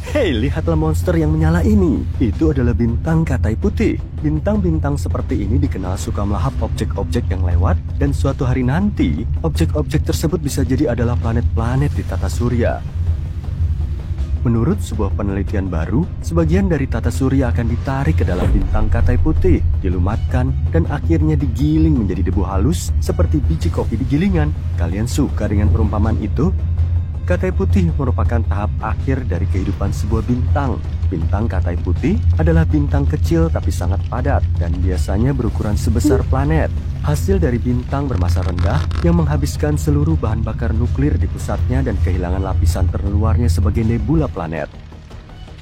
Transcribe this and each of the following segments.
Hei, lihatlah monster yang menyala ini. Itu adalah bintang Katai Putih. Bintang-bintang seperti ini dikenal suka melahap objek-objek yang lewat, dan suatu hari nanti, objek-objek tersebut bisa jadi adalah planet-planet di tata surya. Menurut sebuah penelitian baru, sebagian dari tata surya akan ditarik ke dalam bintang Katai Putih, dilumatkan, dan akhirnya digiling menjadi debu halus seperti biji kopi di gilingan. Kalian suka dengan perumpamaan itu? Katai Putih merupakan tahap akhir dari kehidupan sebuah bintang. Bintang Katai Putih adalah bintang kecil tapi sangat padat dan biasanya berukuran sebesar planet. Hasil dari bintang bermassa rendah yang menghabiskan seluruh bahan bakar nuklir di pusatnya dan kehilangan lapisan terluarnya sebagai nebula planet.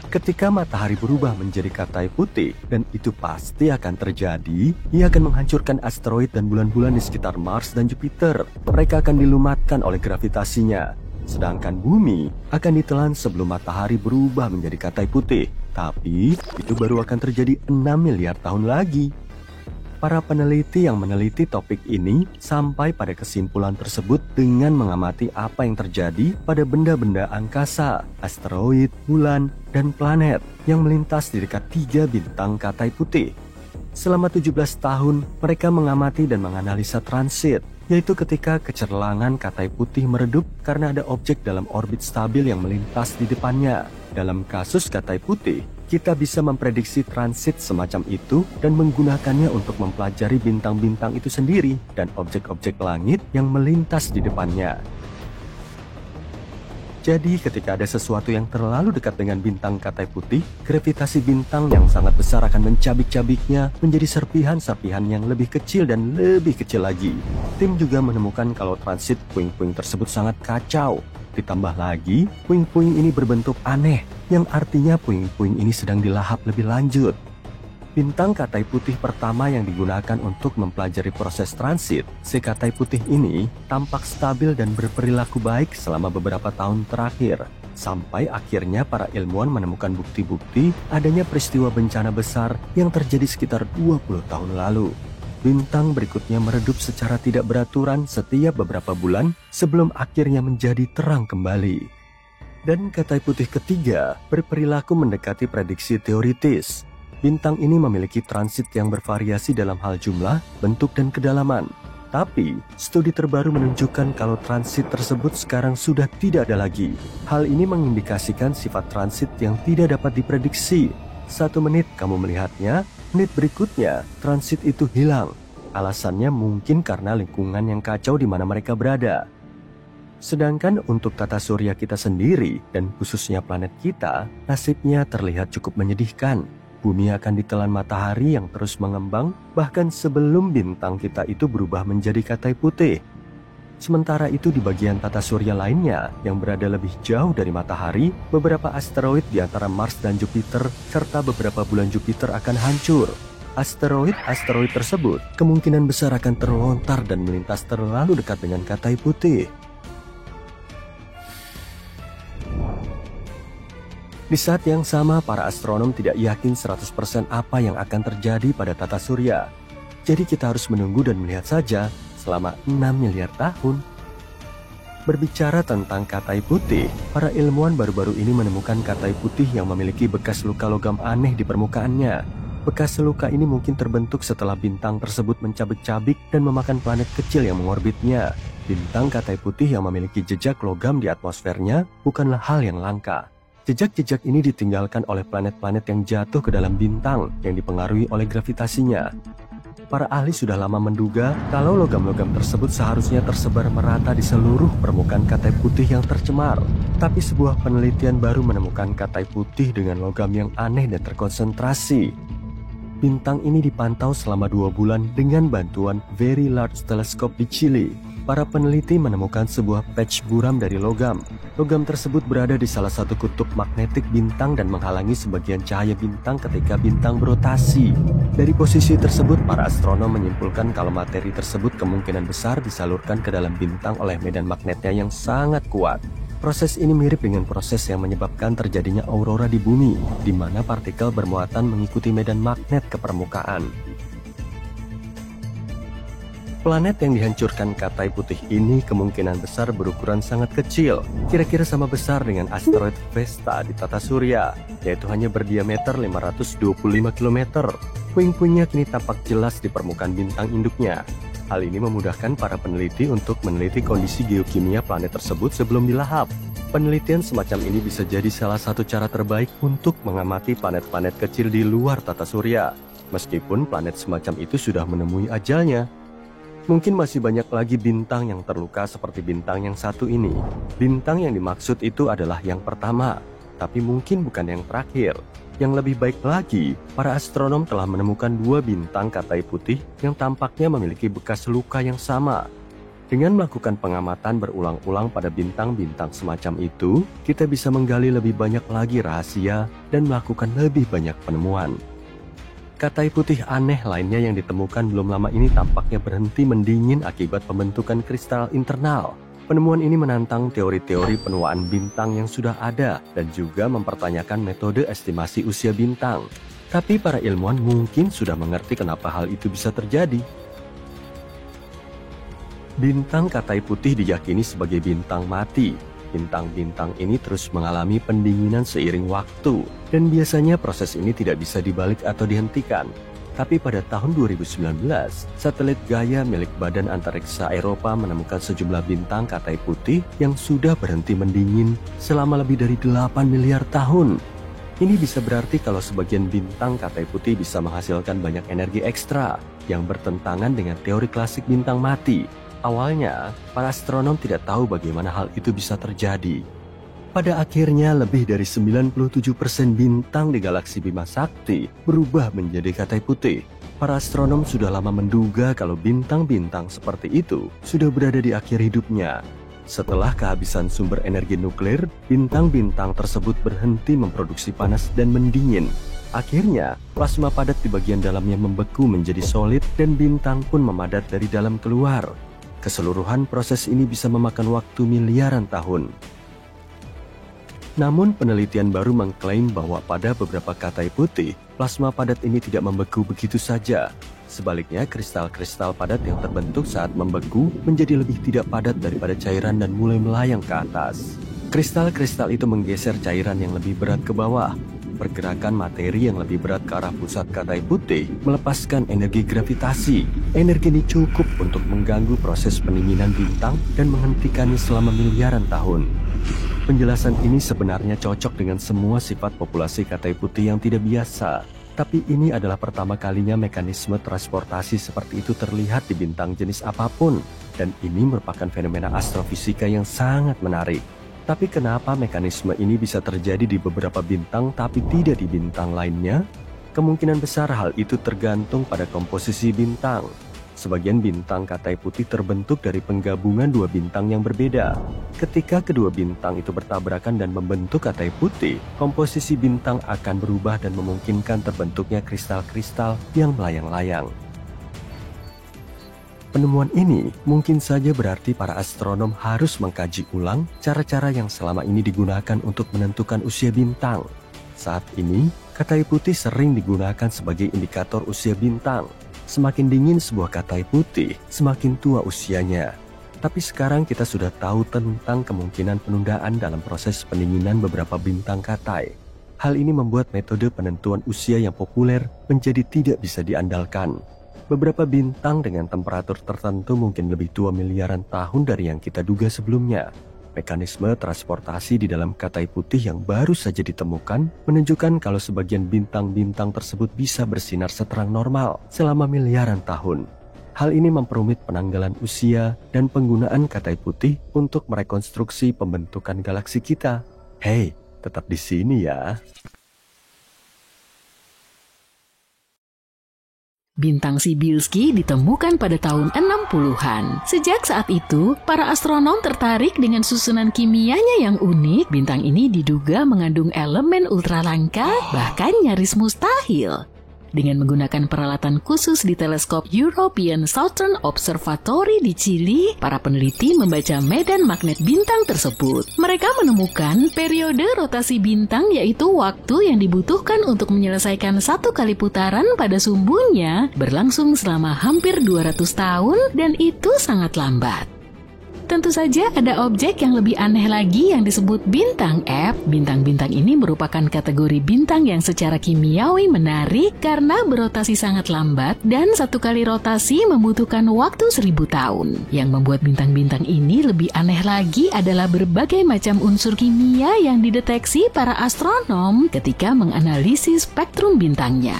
Ketika matahari berubah menjadi Katai Putih, dan itu pasti akan terjadi, ia akan menghancurkan asteroid dan bulan-bulan di sekitar Mars dan Jupiter. Mereka akan dilumatkan oleh gravitasinya. Sedangkan bumi akan ditelan sebelum matahari berubah menjadi Katai Putih. Tapi itu baru akan terjadi 6 miliar tahun lagi. Para peneliti yang meneliti topik ini sampai pada kesimpulan tersebut dengan mengamati apa yang terjadi pada benda-benda angkasa, asteroid, bulan, dan planet yang melintas di dekat 3 bintang Katai Putih. Selama 17 tahun, mereka mengamati dan menganalisa transit, yaitu ketika kecerlangan Katai Putih meredup karena ada objek dalam orbit stabil yang melintas di depannya. Dalam kasus Katai Putih, kita bisa memprediksi transit semacam itu dan menggunakannya untuk mempelajari bintang-bintang itu sendiri dan objek-objek langit yang melintas di depannya. Jadi ketika ada sesuatu yang terlalu dekat dengan bintang Katai Putih, gravitasi bintang yang sangat besar akan mencabik-cabiknya menjadi serpihan-serpihan yang lebih kecil dan lebih kecil lagi. Tim juga menemukan kalau transit puing-puing tersebut sangat kacau. Ditambah lagi, puing-puing ini berbentuk aneh, yang artinya puing-puing ini sedang dilahap lebih lanjut. Bintang Katai Putih pertama yang digunakan untuk mempelajari proses transit, si Katai Putih ini tampak stabil dan berperilaku baik selama beberapa tahun terakhir. Sampai akhirnya para ilmuwan menemukan bukti-bukti adanya peristiwa bencana besar yang terjadi sekitar 20 tahun lalu. Bintang berikutnya meredup secara tidak beraturan setiap beberapa bulan sebelum akhirnya menjadi terang kembali. Dan Katai Putih ketiga berperilaku mendekati prediksi teoritis. Bintang ini memiliki transit yang bervariasi dalam hal jumlah, bentuk, dan kedalaman. Tapi, studi terbaru menunjukkan kalau transit tersebut sekarang sudah tidak ada lagi. Hal ini mengindikasikan sifat transit yang tidak dapat diprediksi. 1 menit kamu melihatnya, menit berikutnya transit itu hilang. Alasannya mungkin karena lingkungan yang kacau di mana mereka berada. Sedangkan untuk tata surya kita sendiri, dan khususnya planet kita, nasibnya terlihat cukup menyedihkan. Bumi akan ditelan matahari yang terus mengembang, bahkan sebelum bintang kita itu berubah menjadi Katai Putih. Sementara itu di bagian tata surya lainnya yang berada lebih jauh dari matahari, beberapa asteroid di antara Mars dan Jupiter serta beberapa bulan Jupiter akan hancur. Asteroid tersebut kemungkinan besar akan terlontar dan melintas terlalu dekat dengan Katai Putih. Di saat yang sama, para astronom tidak yakin 100% apa yang akan terjadi pada tata surya. Jadi kita harus menunggu dan melihat saja selama 6 miliar tahun. Berbicara tentang Katai Putih, para ilmuwan baru-baru ini menemukan Katai Putih yang memiliki bekas luka logam aneh di permukaannya. Bekas luka ini mungkin terbentuk setelah bintang tersebut mencabik-cabik dan memakan planet kecil yang mengorbitnya. Bintang Katai Putih yang memiliki jejak logam di atmosfernya bukanlah hal yang langka. Jejak-jejak ini ditinggalkan oleh planet-planet yang jatuh ke dalam bintang yang dipengaruhi oleh gravitasinya. Para ahli sudah lama menduga kalau logam-logam tersebut seharusnya tersebar merata di seluruh permukaan Katai Putih yang tercemar. Tapi sebuah penelitian baru menemukan Katai Putih dengan logam yang aneh dan terkonsentrasi. Bintang ini dipantau selama 2 bulan dengan bantuan Very Large Telescope di Chile. Para peneliti menemukan sebuah patch buram dari logam. Logam tersebut berada di salah satu kutub magnetik bintang dan menghalangi sebagian cahaya bintang ketika bintang berotasi. Dari posisi tersebut, para astronom menyimpulkan kalau materi tersebut kemungkinan besar disalurkan ke dalam bintang oleh medan magnetnya yang sangat kuat. Proses ini mirip dengan proses yang menyebabkan terjadinya aurora di bumi, di mana partikel bermuatan mengikuti medan magnet ke permukaan. Planet yang dihancurkan Katai Putih ini kemungkinan besar berukuran sangat kecil, kira-kira sama besar dengan asteroid Vesta di tata surya, yaitu hanya berdiameter 525 km. Puing-puingnya kini tampak jelas di permukaan bintang induknya. Hal ini memudahkan para peneliti untuk meneliti kondisi geokimia planet tersebut sebelum dilahap. Penelitian semacam ini bisa jadi salah satu cara terbaik untuk mengamati planet-planet kecil di luar tata surya, meskipun planet semacam itu sudah menemui ajalnya. Mungkin masih banyak lagi bintang yang terluka seperti bintang yang satu ini. Bintang yang dimaksud itu adalah yang pertama, tapi mungkin bukan yang terakhir. Yang lebih baik lagi, para astronom telah menemukan 2 bintang Katai Putih yang tampaknya memiliki bekas luka yang sama. Dengan melakukan pengamatan berulang-ulang pada bintang-bintang semacam itu, kita bisa menggali lebih banyak lagi rahasia dan melakukan lebih banyak penemuan. Katai Putih aneh lainnya yang ditemukan belum lama ini tampaknya berhenti mendingin akibat pembentukan kristal internal. Penemuan ini menantang teori-teori penuaan bintang yang sudah ada dan juga mempertanyakan metode estimasi usia bintang. Tapi para ilmuwan mungkin sudah mengerti kenapa hal itu bisa terjadi. Bintang Katai Putih diyakini sebagai bintang mati. Bintang-bintang ini terus mengalami pendinginan seiring waktu, dan biasanya proses ini tidak bisa dibalik atau dihentikan. Tapi pada tahun 2019, satelit Gaia milik Badan Antariksa Eropa menemukan sejumlah bintang Katai Putih yang sudah berhenti mendingin selama lebih dari 8 miliar tahun. Ini bisa berarti kalau sebagian bintang Katai Putih bisa menghasilkan banyak energi ekstra yang bertentangan dengan teori klasik bintang mati. Awalnya, para astronom tidak tahu bagaimana hal itu bisa terjadi. Pada akhirnya, lebih dari 97% bintang di galaksi Bima Sakti berubah menjadi Katai Putih. Para astronom sudah lama menduga kalau bintang-bintang seperti itu sudah berada di akhir hidupnya. Setelah kehabisan sumber energi nuklir, bintang-bintang tersebut berhenti memproduksi panas dan mendingin. Akhirnya, plasma padat di bagian dalamnya membeku menjadi solid dan bintang pun memadat dari dalam keluar. Keseluruhan proses ini bisa memakan waktu miliaran tahun. Namun penelitian baru mengklaim bahwa pada beberapa Katai Putih, plasma padat ini tidak membeku begitu saja. Sebaliknya, kristal-kristal padat yang terbentuk saat membeku menjadi lebih tidak padat daripada cairan dan mulai melayang ke atas. Kristal-kristal itu menggeser cairan yang lebih berat ke bawah. Pergerakan materi yang lebih berat ke arah pusat Katai Putih melepaskan energi gravitasi. Energi ini cukup untuk mengganggu proses pendinginan bintang dan menghentikannya selama miliaran tahun. Penjelasan ini sebenarnya cocok dengan semua sifat populasi Katai Putih yang tidak biasa. Tapi ini adalah pertama kalinya mekanisme transportasi seperti itu terlihat di bintang jenis apapun. Dan ini merupakan fenomena astrofisika yang sangat menarik. Tapi kenapa mekanisme ini bisa terjadi di beberapa bintang tapi tidak di bintang lainnya? Kemungkinan besar hal itu tergantung pada komposisi bintang. Sebagian bintang Katai Putih terbentuk dari penggabungan 2 bintang yang berbeda. Ketika kedua bintang itu bertabrakan dan membentuk Katai Putih, komposisi bintang akan berubah dan memungkinkan terbentuknya kristal-kristal yang melayang-layang. Penemuan ini mungkin saja berarti para astronom harus mengkaji ulang cara-cara yang selama ini digunakan untuk menentukan usia bintang. Saat ini, Katai Putih sering digunakan sebagai indikator usia bintang. Semakin dingin sebuah Katai Putih, semakin tua usianya. Tapi sekarang kita sudah tahu tentang kemungkinan penundaan dalam proses pendinginan beberapa bintang Katai. Hal ini membuat metode penentuan usia yang populer menjadi tidak bisa diandalkan. Beberapa bintang dengan temperatur tertentu mungkin lebih tua miliaran tahun dari yang kita duga sebelumnya. Mekanisme transportasi di dalam Katai Putih yang baru saja ditemukan menunjukkan kalau sebagian bintang-bintang tersebut bisa bersinar seterang normal selama miliaran tahun. Hal ini memperumit penanggalan usia dan penggunaan Katai Putih untuk merekonstruksi pembentukan galaksi kita. Hei, tetap di sini ya. Bintang Cybulski ditemukan pada tahun 60-an. Sejak saat itu, para astronom tertarik dengan susunan kimianya yang unik. Bintang ini diduga mengandung elemen ultralangka, bahkan nyaris mustahil. Dengan menggunakan peralatan khusus di teleskop European Southern Observatory di Chili, para peneliti membaca medan magnet bintang tersebut. Mereka menemukan periode rotasi bintang, yaitu waktu yang dibutuhkan untuk menyelesaikan satu kali putaran pada sumbunya, berlangsung selama hampir 200 tahun dan itu sangat lambat. Tentu saja ada objek yang lebih aneh lagi yang disebut bintang F. Bintang-bintang ini merupakan kategori bintang yang secara kimiawi menarik karena berotasi sangat lambat dan satu kali rotasi membutuhkan waktu 1000 tahun. Yang membuat bintang-bintang ini lebih aneh lagi adalah berbagai macam unsur kimia yang dideteksi para astronom ketika menganalisis spektrum bintangnya.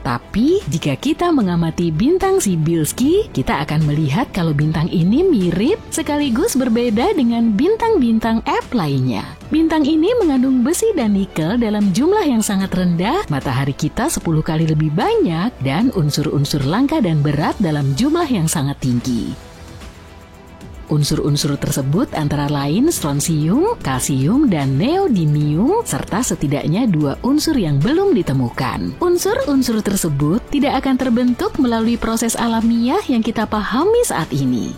Tapi, jika kita mengamati bintang Cybulski, kita akan melihat kalau bintang ini mirip sekaligus berbeda dengan bintang-bintang F lainnya. Bintang ini mengandung besi dan nikel dalam jumlah yang sangat rendah, matahari kita 10 kali lebih banyak, dan unsur-unsur langka dan berat dalam jumlah yang sangat tinggi. Unsur-unsur tersebut antara lain strontium, kalsium, dan neodymium, serta setidaknya 2 unsur yang belum ditemukan. Unsur-unsur tersebut tidak akan terbentuk melalui proses alamiah yang kita pahami saat ini.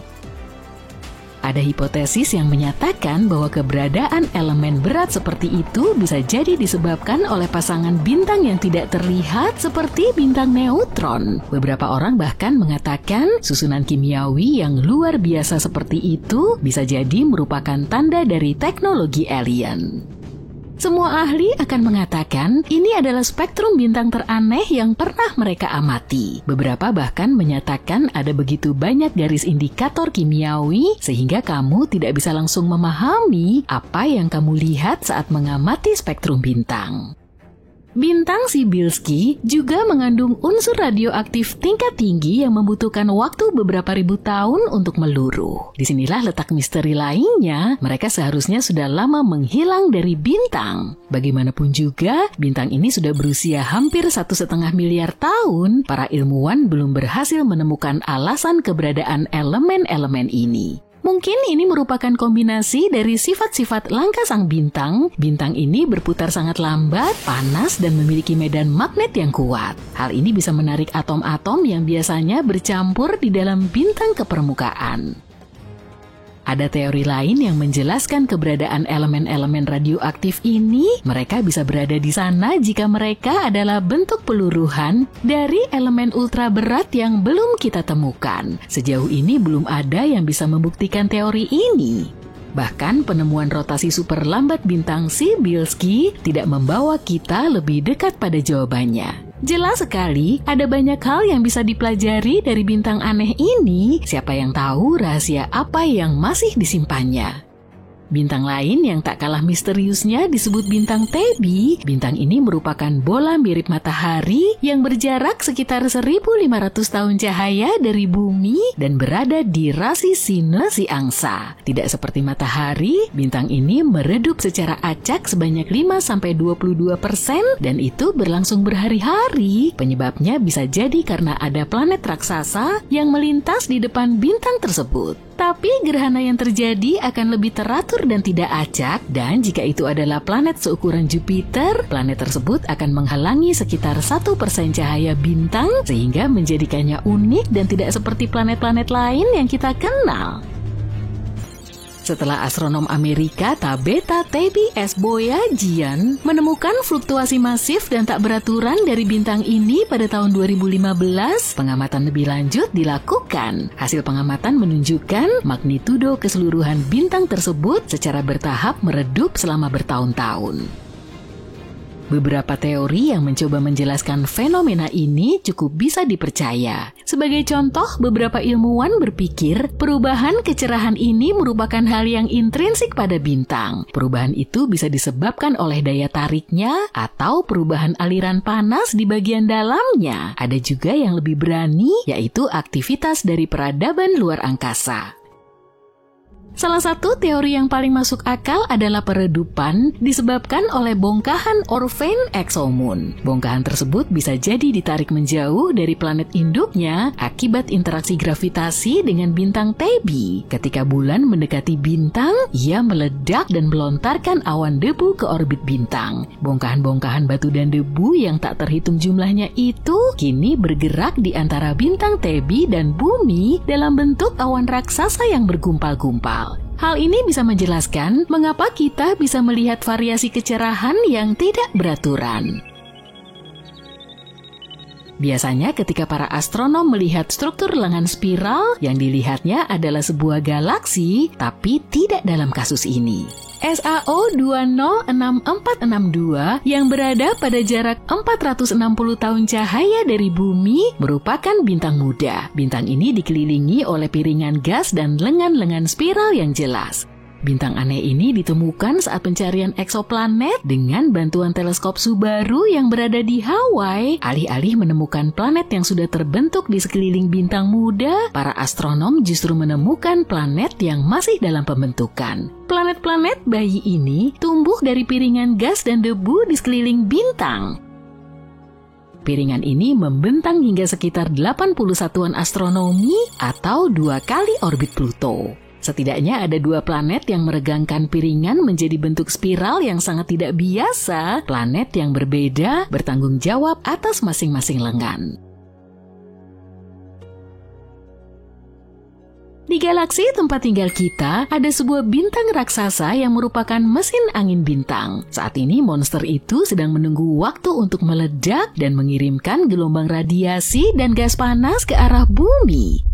Ada hipotesis yang menyatakan bahwa keberadaan elemen berat seperti itu bisa jadi disebabkan oleh pasangan bintang yang tidak terlihat seperti bintang neutron. Beberapa orang bahkan mengatakan susunan kimiawi yang luar biasa seperti itu bisa jadi merupakan tanda dari teknologi alien. Semua ahli akan mengatakan ini adalah spektrum bintang teraneh yang pernah mereka amati. Beberapa bahkan menyatakan ada begitu banyak garis indikator kimiawi sehingga kamu tidak bisa langsung memahami apa yang kamu lihat saat mengamati spektrum bintang. Bintang Cybulski juga mengandung unsur radioaktif tingkat tinggi yang membutuhkan waktu beberapa ribu tahun untuk meluruh. Disinilah letak misteri lainnya, mereka seharusnya sudah lama menghilang dari bintang. Bagaimanapun juga, bintang ini sudah berusia hampir 1,5 miliar tahun, para ilmuwan belum berhasil menemukan alasan keberadaan elemen-elemen ini. Mungkin ini merupakan kombinasi dari sifat-sifat langka sang bintang. Bintang ini berputar sangat lambat, panas, dan memiliki medan magnet yang kuat. Hal ini bisa menarik atom-atom yang biasanya bercampur di dalam bintang ke permukaan. Ada teori lain yang menjelaskan keberadaan elemen-elemen radioaktif ini. Mereka bisa berada di sana jika mereka adalah bentuk peluruhan dari elemen ultra berat yang belum kita temukan. Sejauh ini belum ada yang bisa membuktikan teori ini. Bahkan penemuan rotasi super lambat bintang Cybulski tidak membawa kita lebih dekat pada jawabannya. Jelas sekali, ada banyak hal yang bisa dipelajari dari bintang aneh ini. Siapa yang tahu rahasia apa yang masih disimpannya? Bintang lain yang tak kalah misteriusnya disebut bintang Tebi. Bintang ini merupakan bola mirip matahari yang berjarak sekitar 1.500 tahun cahaya dari bumi dan berada di rasi Sinus si Angsa. Tidak seperti matahari, bintang ini meredup secara acak sebanyak 5-22% dan itu berlangsung berhari-hari. Penyebabnya bisa jadi karena ada planet raksasa yang melintas di depan bintang tersebut. Tapi gerhana yang terjadi akan lebih teratur dan tidak acak, dan jika itu adalah planet seukuran Jupiter, planet tersebut akan menghalangi sekitar 1% cahaya bintang sehingga menjadikannya unik dan tidak seperti planet-planet lain yang kita kenal. Setelah astronom Amerika Tabitha Tabi S. Boyajian menemukan fluktuasi masif dan tak beraturan dari bintang ini pada tahun 2015, pengamatan lebih lanjut dilakukan. Hasil pengamatan menunjukkan magnitudo keseluruhan bintang tersebut secara bertahap meredup selama bertahun-tahun. Beberapa teori yang mencoba menjelaskan fenomena ini cukup bisa dipercaya. Sebagai contoh, beberapa ilmuwan berpikir perubahan kecerahan ini merupakan hal yang intrinsik pada bintang. Perubahan itu bisa disebabkan oleh daya tariknya atau perubahan aliran panas di bagian dalamnya. Ada juga yang lebih berani, yaitu aktivitas dari peradaban luar angkasa. Salah satu teori yang paling masuk akal adalah peredupan disebabkan oleh bongkahan Orphean exomoon. Bongkahan tersebut bisa jadi ditarik menjauh dari planet induknya akibat interaksi gravitasi dengan bintang Tebi. Ketika bulan mendekati bintang, ia meledak dan melontarkan awan debu ke orbit bintang. Bongkahan-bongkahan batu dan debu yang tak terhitung jumlahnya itu kini bergerak di antara bintang Tebi dan bumi dalam bentuk awan raksasa yang bergumpal-gumpal. Hal ini bisa menjelaskan mengapa kita bisa melihat variasi kecerahan yang tidak beraturan. Biasanya ketika para astronom melihat struktur lengan spiral, yang dilihatnya adalah sebuah galaksi, tapi tidak dalam kasus ini. SAO 206462 yang berada pada jarak 460 tahun cahaya dari bumi merupakan bintang muda. Bintang ini dikelilingi oleh piringan gas dan lengan-lengan spiral yang jelas. Bintang aneh ini ditemukan saat pencarian eksoplanet dengan bantuan teleskop Subaru yang berada di Hawaii. Alih-alih menemukan planet yang sudah terbentuk di sekeliling bintang muda, para astronom justru menemukan planet yang masih dalam pembentukan. Planet-planet bayi ini tumbuh dari piringan gas dan debu di sekeliling bintang. Piringan ini membentang hingga sekitar 80 satuan astronomi atau 2 kali orbit Pluto. Setidaknya ada 2 planet yang meregangkan piringan menjadi bentuk spiral yang sangat tidak biasa. Planet yang berbeda bertanggung jawab atas masing-masing lengan. Di galaksi tempat tinggal kita, ada sebuah bintang raksasa yang merupakan mesin angin bintang. Saat ini monster itu sedang menunggu waktu untuk meledak dan mengirimkan gelombang radiasi dan gas panas ke arah bumi.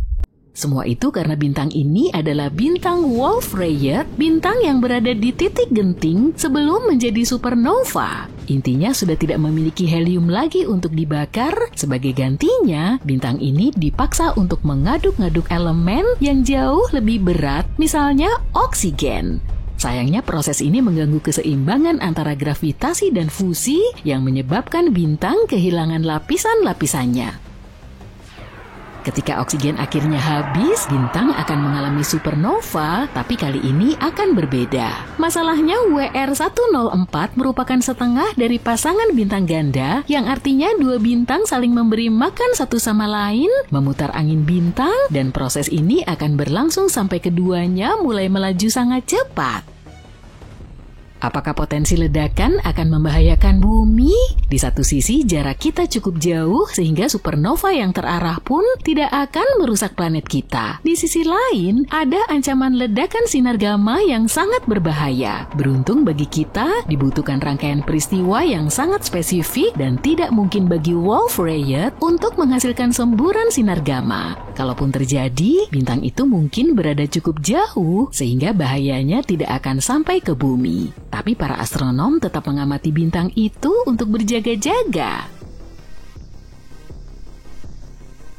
Semua itu karena bintang ini adalah bintang Wolf-Rayet, bintang yang berada di titik genting sebelum menjadi supernova. Intinya sudah tidak memiliki helium lagi untuk dibakar. Sebagai gantinya, bintang ini dipaksa untuk mengaduk-ngaduk elemen yang jauh lebih berat, misalnya oksigen. Sayangnya proses ini mengganggu keseimbangan antara gravitasi dan fusi yang menyebabkan bintang kehilangan lapisan-lapisannya. Ketika oksigen akhirnya habis, bintang akan mengalami supernova, tapi kali ini akan berbeda. Masalahnya WR104 merupakan setengah dari pasangan bintang ganda, yang artinya 2 bintang saling memberi makan satu sama lain, memutar angin bintang, dan proses ini akan berlangsung sampai keduanya mulai melaju sangat cepat. Apakah potensi ledakan akan membahayakan bumi? Di satu sisi, jarak kita cukup jauh sehingga supernova yang terarah pun tidak akan merusak planet kita. Di sisi lain, ada ancaman ledakan sinar gamma yang sangat berbahaya. Beruntung bagi kita, dibutuhkan rangkaian peristiwa yang sangat spesifik dan tidak mungkin bagi Wolf-Rayet untuk menghasilkan semburan sinar gamma. Kalaupun terjadi, bintang itu mungkin berada cukup jauh sehingga bahayanya tidak akan sampai ke bumi. Tapi para astronom tetap mengamati bintang itu untuk berjaga-jaga.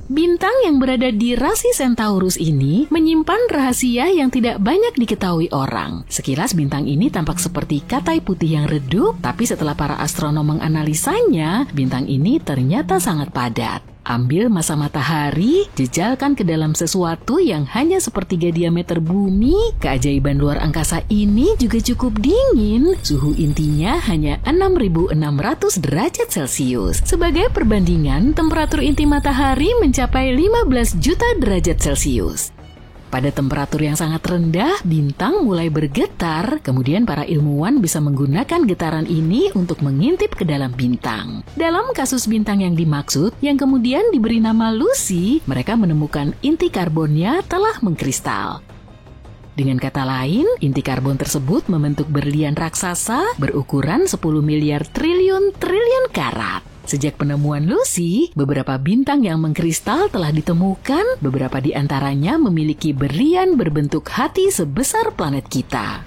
Bintang yang berada di rasi Centaurus ini menyimpan rahasia yang tidak banyak diketahui orang. Sekilas bintang ini tampak seperti katai putih yang redup, tapi setelah para astronom menganalisanya, bintang ini ternyata sangat padat. Ambil massa matahari, jejalkan ke dalam sesuatu yang hanya sepertiga diameter bumi. Keajaiban luar angkasa ini juga cukup dingin. Suhu intinya hanya 6.600 derajat Celcius. Sebagai perbandingan, temperatur inti matahari mencapai 15 juta derajat Celcius. Pada temperatur yang sangat rendah, bintang mulai bergetar, kemudian para ilmuwan bisa menggunakan getaran ini untuk mengintip ke dalam bintang. Dalam kasus bintang yang dimaksud, yang kemudian diberi nama Lucy, mereka menemukan inti karbonnya telah mengkristal. Dengan kata lain, inti karbon tersebut membentuk berlian raksasa berukuran 10 miliar triliun karat. Sejak penemuan Lucy, beberapa bintang yang mengkristal telah ditemukan, beberapa di antaranya memiliki berlian berbentuk hati sebesar planet kita.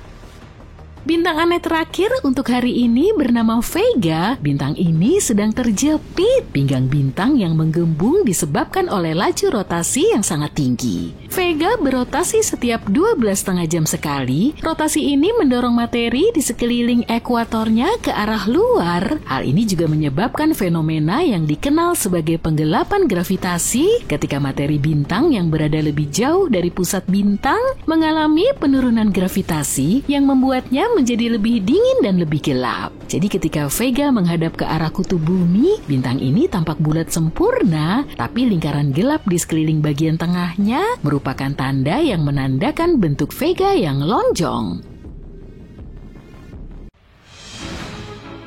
Bintang aneh terakhir untuk hari ini bernama Vega. Bintang ini sedang terjepit. Pinggang bintang yang menggembung disebabkan oleh laju rotasi yang sangat tinggi. Vega berotasi setiap 12,5 jam sekali. Rotasi ini mendorong materi di sekeliling ekuatornya ke arah luar. Hal ini juga menyebabkan fenomena yang dikenal sebagai penggelapan gravitasi ketika materi bintang yang berada lebih jauh dari pusat bintang mengalami penurunan gravitasi yang membuatnya menjadi lebih dingin dan lebih gelap. Jadi ketika Vega menghadap ke arah kutub bumi, bintang ini tampak bulat sempurna, tapi lingkaran gelap di sekeliling bagian tengahnya merupakan tanda yang menandakan bentuk Vega yang lonjong.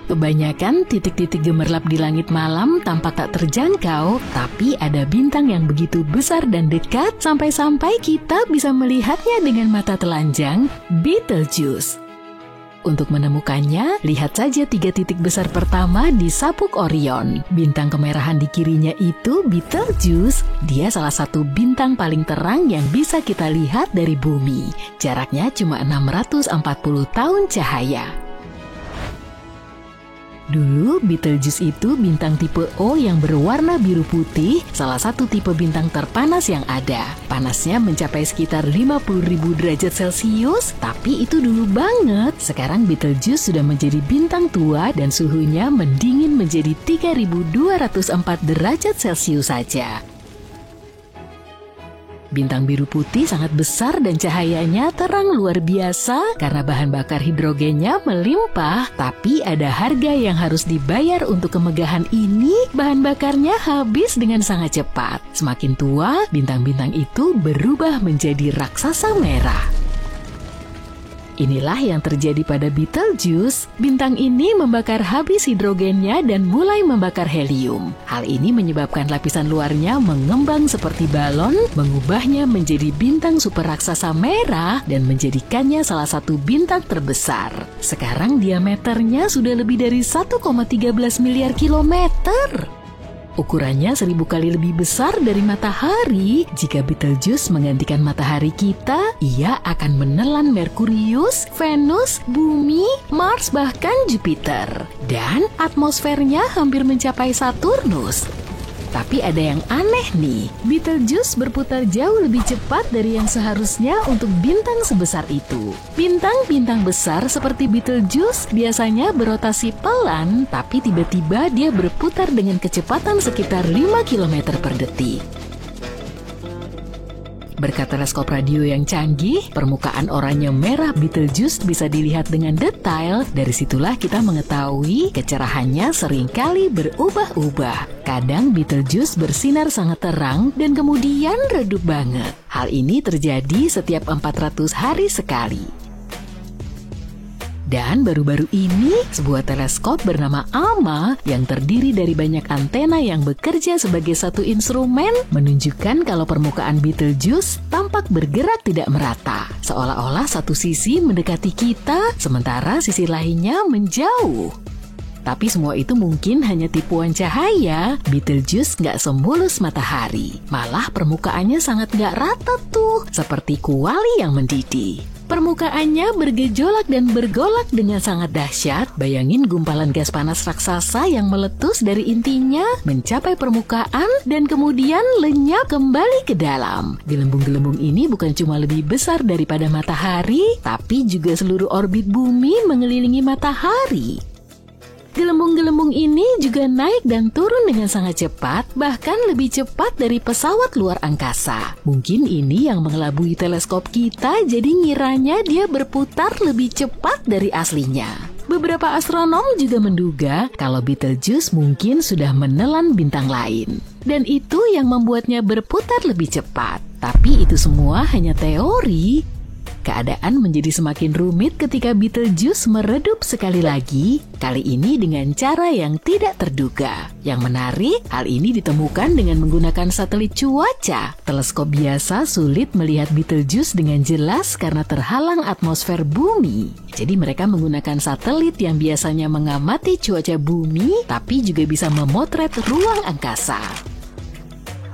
Kebanyakan titik-titik gemerlap di langit malam tampak tak terjangkau, tapi ada bintang yang begitu besar dan dekat sampai-sampai kita bisa melihatnya dengan mata telanjang, Betelgeuse. Untuk menemukannya, lihat saja 3 titik besar pertama di Sabuk Orion. Bintang kemerahan di kirinya itu Betelgeuse. Dia salah satu bintang paling terang yang bisa kita lihat dari bumi. Jaraknya cuma 640 tahun cahaya. Dulu, Betelgeuse itu bintang tipe O yang berwarna biru putih, salah satu tipe bintang terpanas yang ada. Panasnya mencapai sekitar 50.000 derajat Celcius, tapi itu dulu banget. Sekarang Betelgeuse sudah menjadi bintang tua dan suhunya mendingin menjadi 3.204 derajat Celcius saja. Bintang biru putih sangat besar dan cahayanya terang luar biasa karena bahan bakar hidrogennya melimpah. Tapi ada harga yang harus dibayar untuk kemegahan ini. Bahan bakarnya habis dengan sangat cepat. Semakin tua, bintang-bintang itu berubah menjadi raksasa merah. Inilah yang terjadi pada Betelgeuse. Bintang ini membakar habis hidrogennya dan mulai membakar helium. Hal ini menyebabkan lapisan luarnya mengembang seperti balon, mengubahnya menjadi bintang super raksasa merah dan menjadikannya salah satu bintang terbesar. Sekarang diameternya sudah lebih dari 1,13 miliar kilometer. Ukurannya 1000 kali lebih besar dari matahari. Jika Betelgeuse menggantikan matahari kita, ia akan menelan Merkurius, Venus, Bumi, Mars, bahkan Jupiter. Dan atmosfernya hampir mencapai Saturnus. Tapi ada yang aneh nih, Betelgeuse berputar jauh lebih cepat dari yang seharusnya untuk bintang sebesar itu. Bintang-bintang besar seperti Betelgeuse biasanya berotasi pelan, tapi tiba-tiba dia berputar dengan kecepatan sekitar 5 km per detik. Berkat teleskop radio yang canggih, permukaan oranye merah Betelgeuse bisa dilihat dengan detail. Dari situlah kita mengetahui kecerahannya seringkali berubah-ubah. Kadang Betelgeuse bersinar sangat terang dan kemudian redup banget. Hal ini terjadi setiap 400 hari sekali. Dan baru-baru ini, sebuah teleskop bernama AMA yang terdiri dari banyak antena yang bekerja sebagai satu instrumen menunjukkan kalau permukaan Betelgeuse tampak bergerak tidak merata. Seolah-olah satu sisi mendekati kita, sementara sisi lainnya menjauh. Tapi semua itu mungkin hanya tipuan cahaya. Betelgeuse nggak semulus matahari. Malah permukaannya sangat nggak rata tuh, seperti kuali yang mendidih. Permukaannya bergejolak dan bergolak dengan sangat dahsyat. Bayangin gumpalan gas panas raksasa yang meletus dari intinya, mencapai permukaan, dan kemudian lenyap kembali ke dalam. Gelembung-gelembung ini bukan cuma lebih besar daripada matahari, tapi juga seluruh orbit bumi mengelilingi matahari. Gelembung-gelembung ini juga naik dan turun dengan sangat cepat, bahkan lebih cepat dari pesawat luar angkasa. Mungkin ini yang mengelabui teleskop kita, jadi ngiranya dia berputar lebih cepat dari aslinya. Beberapa astronom juga menduga kalau Betelgeuse mungkin sudah menelan bintang lain. Dan itu yang membuatnya berputar lebih cepat. Tapi itu semua hanya teori. Keadaan menjadi semakin rumit ketika Betelgeuse meredup sekali lagi, kali ini dengan cara yang tidak terduga. Yang menarik, hal ini ditemukan dengan menggunakan satelit cuaca. Teleskop biasa sulit melihat Betelgeuse dengan jelas karena terhalang atmosfer bumi. Jadi mereka menggunakan satelit yang biasanya mengamati cuaca bumi, tapi juga bisa memotret ruang angkasa.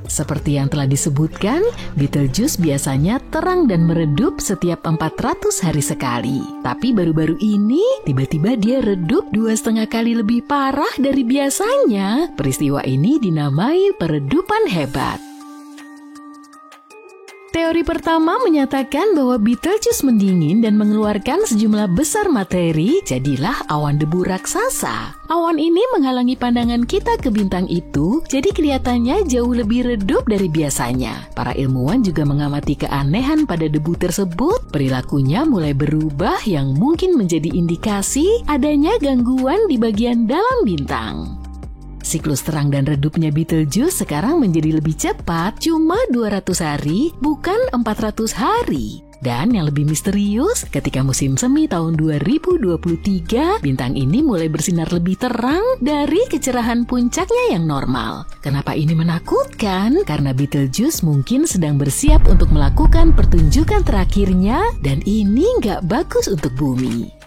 Seperti yang telah disebutkan, Betelgeuse biasanya terang dan meredup setiap 400 hari sekali. Tapi baru-baru ini, tiba-tiba dia redup 2,5 kali lebih parah dari biasanya. Peristiwa ini dinamai peredupan hebat. Teori pertama menyatakan bahwa Betelgeuse mendingin dan mengeluarkan sejumlah besar materi, jadilah awan debu raksasa. Awan ini menghalangi pandangan kita ke bintang itu, jadi kelihatannya jauh lebih redup dari biasanya. Para ilmuwan juga mengamati keanehan pada debu tersebut. Perilakunya mulai berubah yang mungkin menjadi indikasi adanya gangguan di bagian dalam bintang. Siklus terang dan redupnya Betelgeuse sekarang menjadi lebih cepat, cuma 200 hari, bukan 400 hari. Dan yang lebih misterius, ketika musim semi tahun 2023, bintang ini mulai bersinar lebih terang dari kecerahan puncaknya yang normal. Kenapa ini menakutkan? Karena Betelgeuse mungkin sedang bersiap untuk melakukan pertunjukan terakhirnya, dan ini nggak bagus untuk bumi.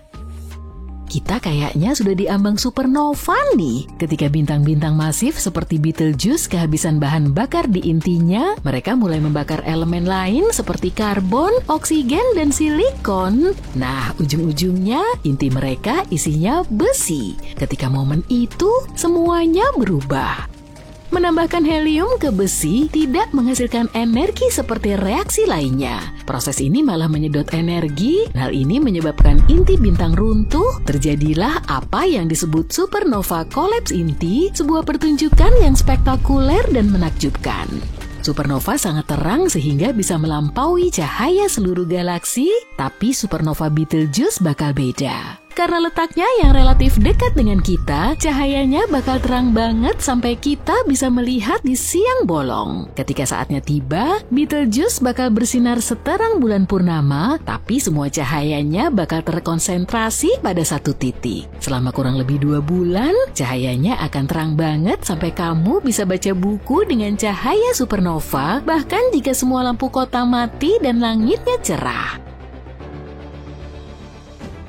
Kita kayaknya sudah diambang supernova nih. Ketika bintang-bintang masif seperti Betelgeuse kehabisan bahan bakar di intinya, mereka mulai membakar elemen lain seperti karbon, oksigen, dan silikon. Nah, ujung-ujungnya inti mereka isinya besi. Ketika momen itu, semuanya berubah. Menambahkan helium ke besi tidak menghasilkan energi seperti reaksi lainnya. Proses ini malah menyedot energi. Hal ini menyebabkan inti bintang runtuh. Terjadilah apa yang disebut supernova collapse inti, sebuah pertunjukan yang spektakuler dan menakjubkan. Supernova sangat terang sehingga bisa melampaui cahaya seluruh galaksi, tapi supernova Betelgeuse bakal beda. Karena letaknya yang relatif dekat dengan kita, cahayanya bakal terang banget sampai kita bisa melihat di siang bolong. Ketika saatnya tiba, Betelgeuse bakal bersinar seterang bulan purnama, tapi semua cahayanya bakal terkonsentrasi pada satu titik. Selama kurang lebih 2 bulan, cahayanya akan terang banget sampai kamu bisa baca buku dengan cahaya supernova, bahkan jika semua lampu kota mati dan langitnya cerah.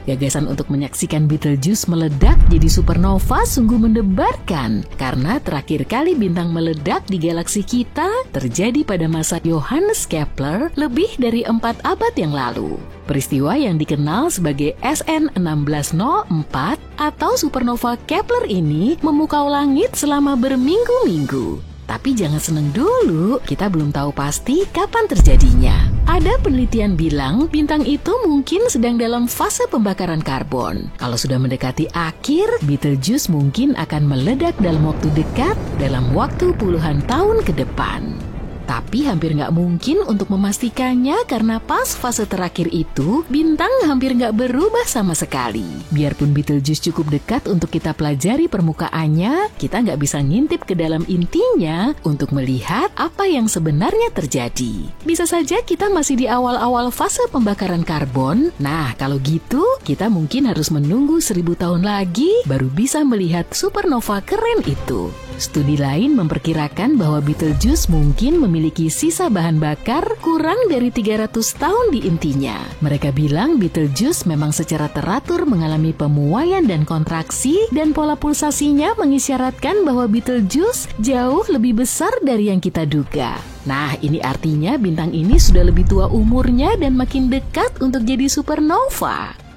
Gagasan untuk menyaksikan Betelgeuse meledak jadi supernova sungguh mendebarkan, karena terakhir kali bintang meledak di galaksi kita terjadi pada masa Johannes Kepler lebih dari 4 abad yang lalu. Peristiwa yang dikenal sebagai SN 1604 atau supernova Kepler ini memukau langit selama berminggu-minggu. Tapi jangan seneng dulu, kita belum tahu pasti kapan terjadinya. Ada penelitian bilang bintang itu mungkin sedang dalam fase pembakaran karbon. Kalau sudah mendekati akhir, Betelgeuse mungkin akan meledak dalam waktu dekat, dalam waktu puluhan tahun ke depan. Tapi hampir nggak mungkin untuk memastikannya karena pas fase terakhir itu, bintang hampir nggak berubah sama sekali. Biarpun Betelgeuse cukup dekat untuk kita pelajari permukaannya, kita nggak bisa ngintip ke dalam intinya untuk melihat apa yang sebenarnya terjadi. Bisa saja kita masih di awal-awal fase pembakaran karbon. Nah, kalau gitu, kita mungkin harus menunggu 1000 tahun lagi baru bisa melihat supernova keren itu. Studi lain memperkirakan bahwa Betelgeuse mungkin memiliki sisa bahan bakar kurang dari 300 tahun di intinya. Mereka bilang Betelgeuse memang secara teratur mengalami pemuaian dan kontraksi, dan pola pulsasinya mengisyaratkan bahwa Betelgeuse jauh lebih besar dari yang kita duga. Nah, ini artinya bintang ini sudah lebih tua umurnya dan makin dekat untuk jadi supernova.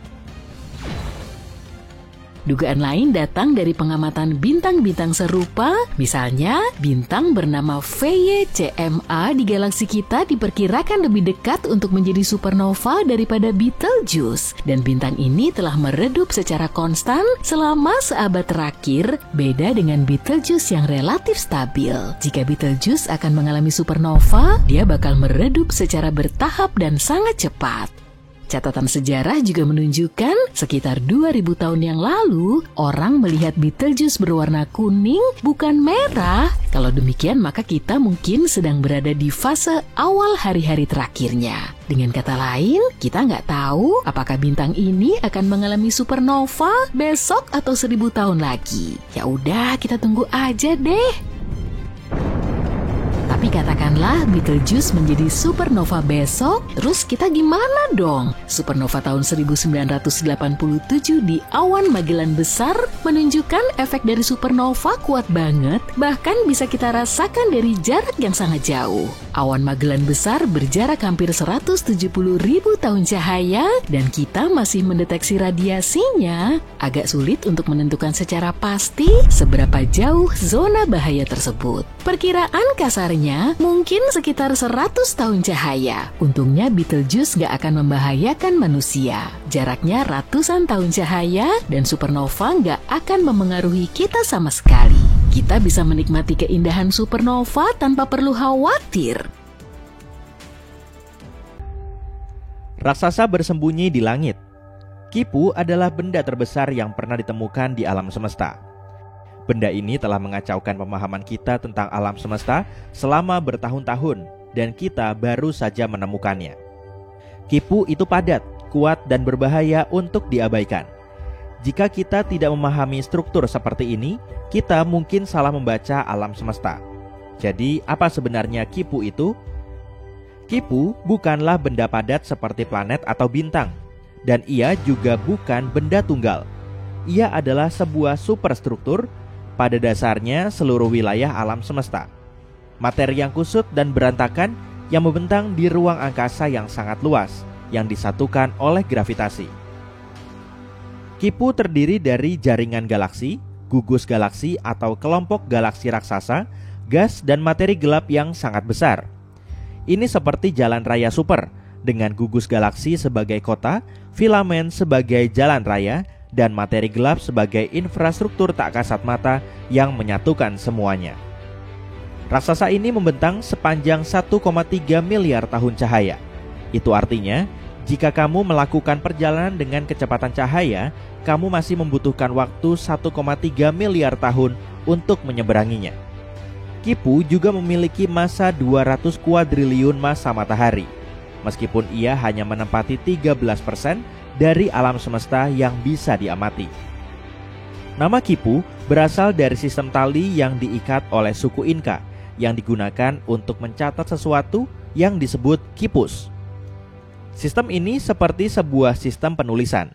Dugaan lain datang dari pengamatan bintang-bintang serupa, misalnya bintang bernama VY-CMA di galaksi kita diperkirakan lebih dekat untuk menjadi supernova daripada Betelgeuse, dan bintang ini telah meredup secara konstan selama seabad terakhir, beda dengan Betelgeuse yang relatif stabil. Jika Betelgeuse akan mengalami supernova, dia bakal meredup secara bertahap dan sangat cepat. Catatan sejarah juga menunjukkan sekitar 2000 tahun yang lalu, orang melihat Betelgeuse berwarna kuning, bukan merah. Kalau demikian, maka kita mungkin sedang berada di fase awal hari-hari terakhirnya. Dengan kata lain, kita nggak tahu apakah bintang ini akan mengalami supernova besok atau 1000 tahun lagi. Ya udah, kita tunggu aja deh. Tapi katakanlah Betelgeuse menjadi supernova besok, terus kita gimana dong? Supernova tahun 1987 di awan Magellan Besar menunjukkan efek dari supernova kuat banget, bahkan bisa kita rasakan dari jarak yang sangat jauh. Awan Magellan Besar berjarak hampir 170.000 tahun cahaya dan kita masih mendeteksi radiasinya. Agak sulit untuk menentukan secara pasti seberapa jauh zona bahaya tersebut. Perkiraan kasarnya mungkin sekitar 100 tahun cahaya. Untungnya Betelgeuse gak akan membahayakan manusia. Jaraknya ratusan tahun cahaya dan supernova gak akan memengaruhi kita sama sekali. Kita bisa menikmati keindahan supernova tanpa perlu khawatir. Raksasa bersembunyi di langit. Kipu adalah benda terbesar yang pernah ditemukan di alam semesta. Benda ini telah mengacaukan pemahaman kita tentang alam semesta selama bertahun-tahun dan kita baru saja menemukannya. Kipu itu padat, kuat dan berbahaya untuk diabaikan. Jika kita tidak memahami struktur seperti ini, kita mungkin salah membaca alam semesta. Jadi, apa sebenarnya kipu itu? Kipu bukanlah benda padat seperti planet atau bintang, dan ia juga bukan benda tunggal. Ia adalah sebuah superstruktur, pada dasarnya seluruh wilayah alam semesta. Materi yang kusut dan berantakan yang membentang di ruang angkasa yang sangat luas, yang disatukan oleh gravitasi. Kipu terdiri dari jaringan galaksi, gugus galaksi atau kelompok galaksi raksasa, gas dan materi gelap yang sangat besar. Ini seperti jalan raya super, dengan gugus galaksi sebagai kota, filamen sebagai jalan raya, dan materi gelap sebagai infrastruktur tak kasat mata yang menyatukan semuanya. Raksasa ini membentang sepanjang 1,3 miliar tahun cahaya. Itu artinya, jika kamu melakukan perjalanan dengan kecepatan cahaya, kamu masih membutuhkan waktu 1,3 miliar tahun untuk menyeberanginya. Kipu juga memiliki massa 200 kuadriliun massa matahari, meskipun ia hanya menempati 13% dari alam semesta yang bisa diamati. Nama Kipu berasal dari sistem tali yang diikat oleh suku Inka yang digunakan untuk mencatat sesuatu yang disebut kipus. Sistem ini seperti sebuah sistem penulisan.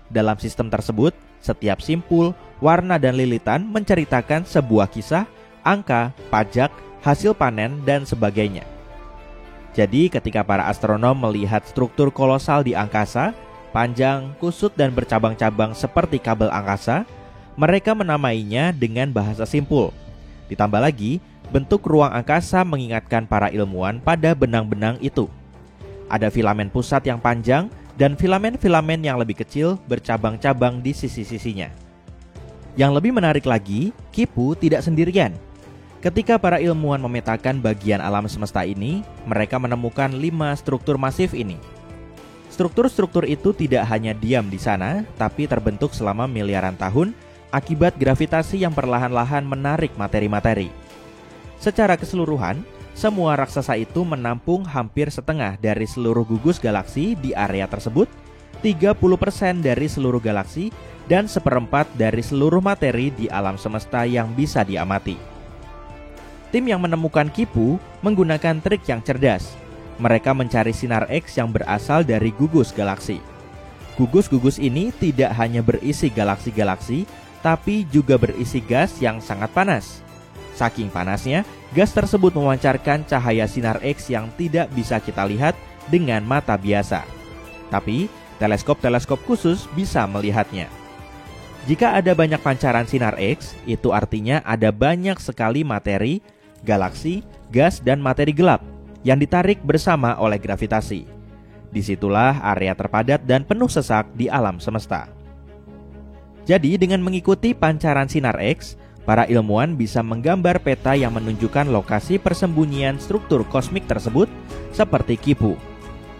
Dalam sistem tersebut, setiap simpul, warna dan lilitan menceritakan sebuah kisah, angka, pajak, hasil panen, dan sebagainya. Jadi ketika para astronom melihat struktur kolosal di angkasa, panjang, kusut, dan bercabang-cabang seperti kabel angkasa, mereka menamainya dengan bahasa simpul. Ditambah lagi, bentuk ruang angkasa mengingatkan para ilmuwan pada benang-benang itu. Ada filamen pusat yang panjang dan filamen-filamen yang lebih kecil bercabang-cabang di sisi-sisinya. Yang lebih menarik lagi, Kipu tidak sendirian. Ketika para ilmuwan memetakan bagian alam semesta ini, mereka menemukan 5 struktur masif ini. Struktur-struktur itu tidak hanya diam di sana, tapi terbentuk selama miliaran tahun akibat gravitasi yang perlahan-lahan menarik materi-materi. Secara keseluruhan, semua raksasa itu menampung hampir setengah dari seluruh gugus galaksi di area tersebut, 30% dari seluruh galaksi, dan 1/4 dari seluruh materi di alam semesta yang bisa diamati. Tim yang menemukan Kipu menggunakan trik yang cerdas. Mereka mencari sinar X yang berasal dari gugus galaksi. Gugus-gugus ini tidak hanya berisi galaksi-galaksi, tapi juga berisi gas yang sangat panas. Saking panasnya, gas tersebut memancarkan cahaya sinar X yang tidak bisa kita lihat dengan mata biasa. Tapi, teleskop-teleskop khusus bisa melihatnya. Jika ada banyak pancaran sinar X, itu artinya ada banyak sekali materi, galaksi, gas, dan materi gelap yang ditarik bersama oleh gravitasi. Disitulah area terpadat dan penuh sesak di alam semesta. Jadi dengan mengikuti pancaran sinar X, para ilmuwan bisa menggambar peta yang menunjukkan lokasi persembunyian struktur kosmik tersebut seperti Kipu.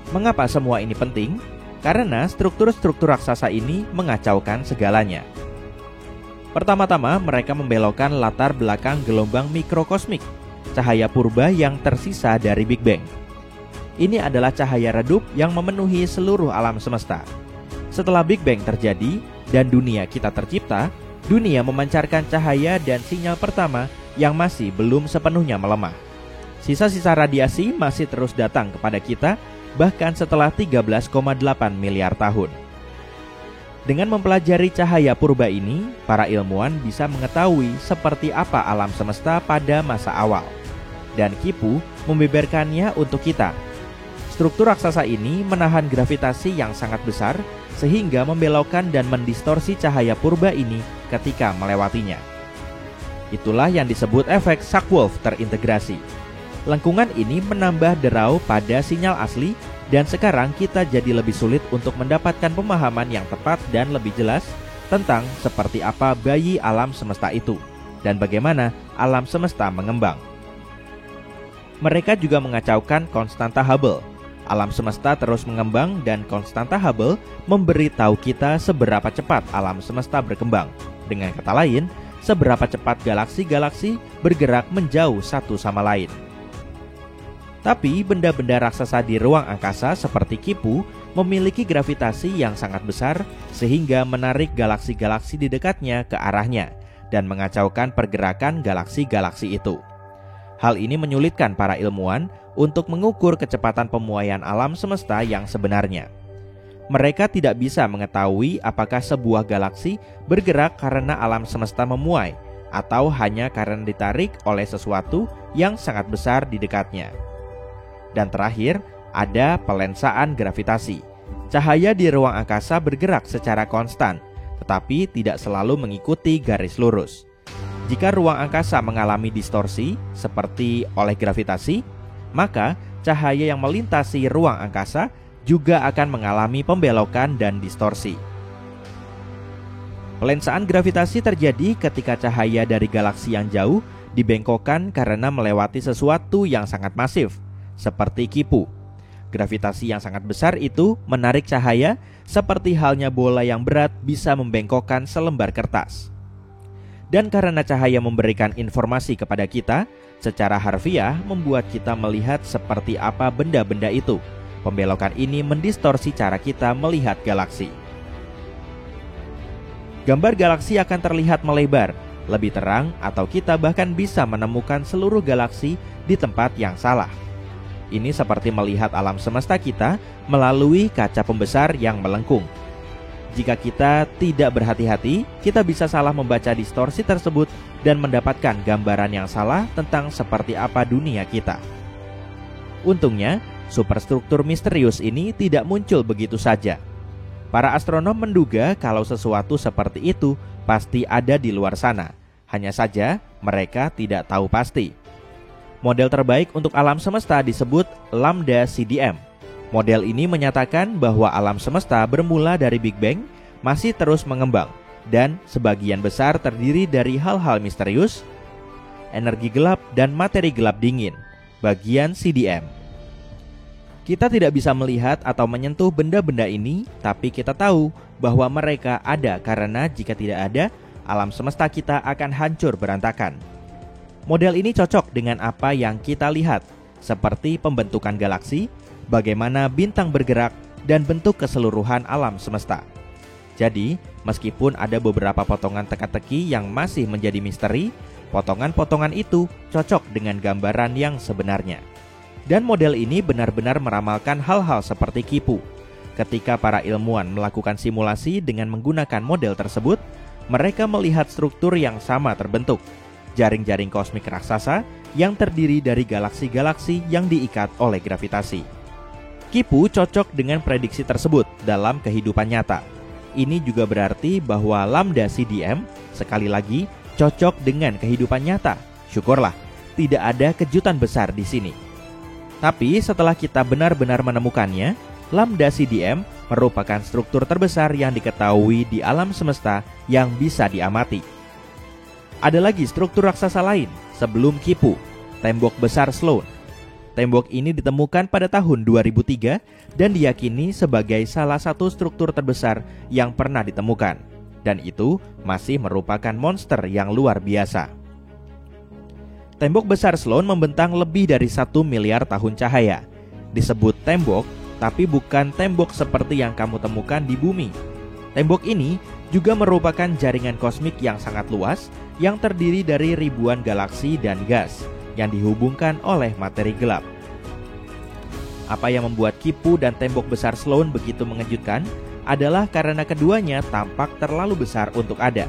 Mengapa semua ini penting? Karena struktur-struktur raksasa ini mengacaukan segalanya. Pertama-tama mereka membelokkan latar belakang gelombang mikrokosmik, cahaya purba yang tersisa dari Big Bang. Ini adalah cahaya redup yang memenuhi seluruh alam semesta. Setelah Big Bang terjadi dan dunia kita tercipta, dunia memancarkan cahaya dan sinyal pertama yang masih belum sepenuhnya melemah. Sisa-sisa radiasi masih terus datang kepada kita bahkan setelah 13,8 miliar tahun. Dengan mempelajari cahaya purba ini, para ilmuwan bisa mengetahui seperti apa alam semesta pada masa awal. Dan Kipu membeberkannya untuk kita. Struktur raksasa ini menahan gravitasi yang sangat besar sehingga membelokkan dan mendistorsi cahaya purba ini ketika melewatinya. Itulah yang disebut efek Sackwolf terintegrasi. Lengkungan ini menambah derau pada sinyal asli dan sekarang kita jadi lebih sulit untuk mendapatkan pemahaman yang tepat dan lebih jelas tentang seperti apa bayi alam semesta itu dan bagaimana alam semesta mengembang. Mereka juga mengacaukan konstanta Hubble. Alam semesta terus mengembang dan konstanta Hubble memberitahu kita seberapa cepat alam semesta berkembang. Dengan kata lain, seberapa cepat galaksi-galaksi bergerak menjauh satu sama lain. Tapi benda-benda raksasa di ruang angkasa seperti Kipu memiliki gravitasi yang sangat besar sehingga menarik galaksi-galaksi di dekatnya ke arahnya dan mengacaukan pergerakan galaksi-galaksi itu. Hal ini menyulitkan para ilmuwan untuk mengukur kecepatan pemuaian alam semesta yang sebenarnya. Mereka tidak bisa mengetahui apakah sebuah galaksi bergerak karena alam semesta memuai atau hanya karena ditarik oleh sesuatu yang sangat besar di dekatnya. Dan terakhir, ada pelensaan gravitasi. Cahaya di ruang angkasa bergerak secara konstan, tetapi tidak selalu mengikuti garis lurus. Jika ruang angkasa mengalami distorsi, seperti oleh gravitasi, maka cahaya yang melintasi ruang angkasa juga akan mengalami pembelokan dan distorsi. Pelensaan gravitasi terjadi ketika cahaya dari galaksi yang jauh dibengkokkan karena melewati sesuatu yang sangat masif, seperti Kipu. Gravitasi yang sangat besar itu menarik cahaya seperti halnya bola yang berat bisa membengkokkan selembar kertas. Dan karena cahaya memberikan informasi kepada kita, secara harfiah membuat kita melihat seperti apa benda-benda itu. Pembelokan ini mendistorsi cara kita melihat galaksi. Gambar galaksi akan terlihat melebar, lebih terang, atau kita bahkan bisa menemukan seluruh galaksi di tempat yang salah. Ini seperti melihat alam semesta kita melalui kaca pembesar yang melengkung. Jika kita tidak berhati-hati, kita bisa salah membaca distorsi tersebut dan mendapatkan gambaran yang salah tentang seperti apa dunia kita. Untungnya, superstruktur misterius ini tidak muncul begitu saja. Para astronom menduga kalau sesuatu seperti itu pasti ada di luar sana. Hanya saja, mereka tidak tahu pasti. Model terbaik untuk alam semesta disebut Lambda CDM. Model ini menyatakan bahwa alam semesta bermula dari Big Bang, masih terus mengembang, dan sebagian besar terdiri dari hal-hal misterius, energi gelap, dan materi gelap dingin, bagian CDM. Kita tidak bisa melihat atau menyentuh benda-benda ini, tapi kita tahu bahwa mereka ada karena jika tidak ada, alam semesta kita akan hancur berantakan. Model ini cocok dengan apa yang kita lihat, seperti pembentukan galaksi, bagaimana bintang bergerak, dan bentuk keseluruhan alam semesta. Jadi, meskipun ada beberapa potongan teka-teki yang masih menjadi misteri, potongan-potongan itu cocok dengan gambaran yang sebenarnya. Dan model ini benar-benar meramalkan hal-hal seperti Kipu. Ketika para ilmuwan melakukan simulasi dengan menggunakan model tersebut, mereka melihat struktur yang sama terbentuk. Jaring-jaring kosmik raksasa yang terdiri dari galaksi-galaksi yang diikat oleh gravitasi. Kipu cocok dengan prediksi tersebut dalam kehidupan nyata. Ini juga berarti bahwa Lambda CDM, sekali lagi, cocok dengan kehidupan nyata. Syukurlah, tidak ada kejutan besar di sini. Tapi setelah kita benar-benar menemukannya, Lambda CDM merupakan struktur terbesar yang diketahui di alam semesta yang bisa diamati. Ada lagi struktur raksasa lain sebelum Kipu, tembok besar Sloan. Tembok ini ditemukan pada tahun 2003 dan diyakini sebagai salah satu struktur terbesar yang pernah ditemukan. Dan itu masih merupakan monster yang luar biasa. Tembok besar Sloan membentang lebih dari 1 miliar tahun cahaya. Disebut tembok, tapi bukan tembok seperti yang kamu temukan di bumi. Tembok ini juga merupakan jaringan kosmik yang sangat luas yang terdiri dari ribuan galaksi dan gas yang dihubungkan oleh materi gelap. Apa yang membuat Kipu dan tembok besar Sloan begitu mengejutkan adalah karena keduanya tampak terlalu besar untuk ada.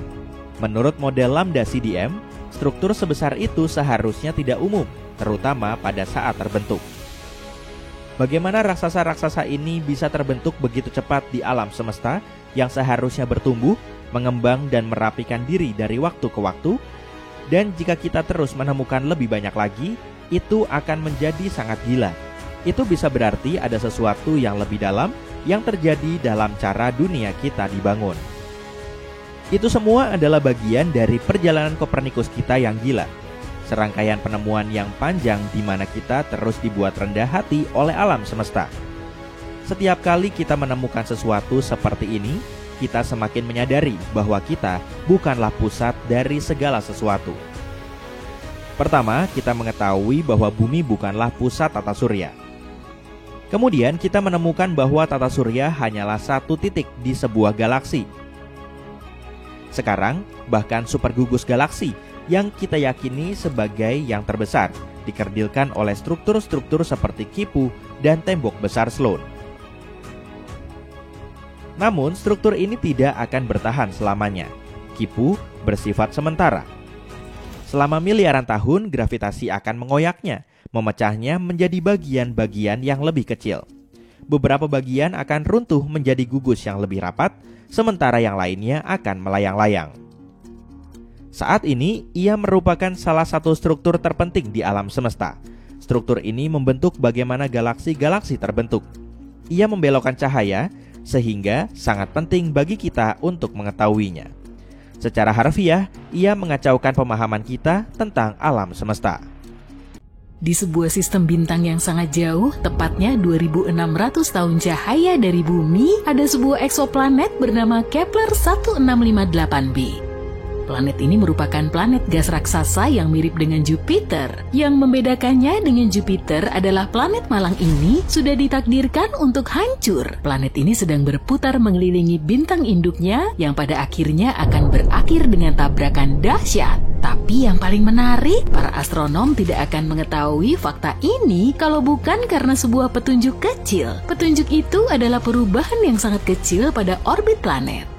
Menurut model Lambda CDM, struktur sebesar itu seharusnya tidak umum, terutama pada saat terbentuk. Bagaimana raksasa-raksasa ini bisa terbentuk begitu cepat di alam semesta yang seharusnya bertumbuh, mengembang dan merapikan diri dari waktu ke waktu? Dan jika kita terus menemukan lebih banyak lagi, itu akan menjadi sangat gila. Itu bisa berarti ada sesuatu yang lebih dalam yang terjadi dalam cara dunia kita dibangun. Itu semua adalah bagian dari perjalanan Kopernikus kita yang gila. Serangkaian penemuan yang panjang di mana kita terus dibuat rendah hati oleh alam semesta. Setiap kali kita menemukan sesuatu seperti ini, kita semakin menyadari bahwa kita bukanlah pusat dari segala sesuatu. Pertama, kita mengetahui bahwa bumi bukanlah pusat tata surya. Kemudian kita menemukan bahwa tata surya hanyalah satu titik di sebuah galaksi. Sekarang, bahkan supergugus galaksi yang kita yakini sebagai yang terbesar dikerdilkan oleh struktur-struktur seperti Kipu dan tembok besar Sloan. Namun, struktur ini tidak akan bertahan selamanya. Kipu bersifat sementara. Selama miliaran tahun, gravitasi akan mengoyaknya, memecahnya menjadi bagian-bagian yang lebih kecil. Beberapa bagian akan runtuh menjadi gugus yang lebih rapat, sementara yang lainnya akan melayang-layang. Saat ini, ia merupakan salah satu struktur terpenting di alam semesta. Struktur ini membentuk bagaimana galaksi-galaksi terbentuk. Ia membelokkan cahaya, sehingga sangat penting bagi kita untuk mengetahuinya. Secara harfiah, ia mengacaukan pemahaman kita tentang alam semesta. Di sebuah sistem bintang yang sangat jauh, tepatnya 2600 tahun cahaya dari bumi, ada sebuah eksoplanet bernama Kepler 1658b. Planet ini merupakan planet gas raksasa yang mirip dengan Jupiter. Yang membedakannya dengan Jupiter adalah planet malang ini sudah ditakdirkan untuk hancur. Planet ini sedang berputar mengelilingi bintang induknya yang pada akhirnya akan berakhir dengan tabrakan dahsyat. Tapi yang paling menarik, para astronom tidak akan mengetahui fakta ini kalau bukan karena sebuah petunjuk kecil. Petunjuk itu adalah perubahan yang sangat kecil pada orbit planet.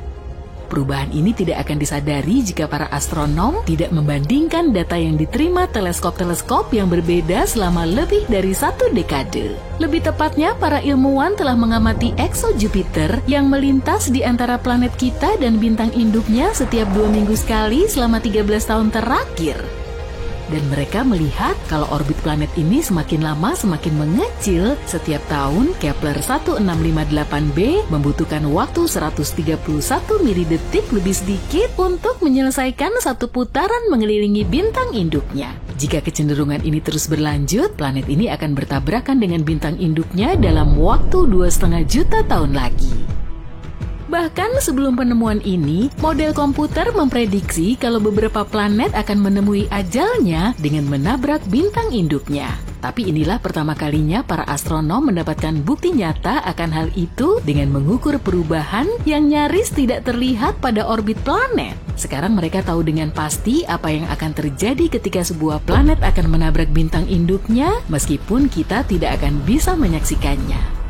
Perubahan ini tidak akan disadari jika para astronom tidak membandingkan data yang diterima teleskop-teleskop yang berbeda selama lebih dari 1 dekade. Lebih tepatnya, para ilmuwan telah mengamati ekso Jupiter yang melintas di antara planet kita dan bintang induknya setiap 2 minggu sekali selama 13 tahun terakhir. Dan mereka melihat kalau orbit planet ini semakin lama semakin mengecil. Setiap tahun, Kepler 1658b membutuhkan waktu 131 milidetik lebih sedikit untuk menyelesaikan satu putaran mengelilingi bintang induknya. Jika kecenderungan ini terus berlanjut, planet ini akan bertabrakan dengan bintang induknya dalam waktu 2,5 juta tahun lagi. Bahkan sebelum penemuan ini, model komputer memprediksi kalau beberapa planet akan menemui ajalnya dengan menabrak bintang induknya. Tapi inilah pertama kalinya para astronom mendapatkan bukti nyata akan hal itu dengan mengukur perubahan yang nyaris tidak terlihat pada orbit planet. Sekarang mereka tahu dengan pasti apa yang akan terjadi ketika sebuah planet akan menabrak bintang induknya, meskipun kita tidak akan bisa menyaksikannya.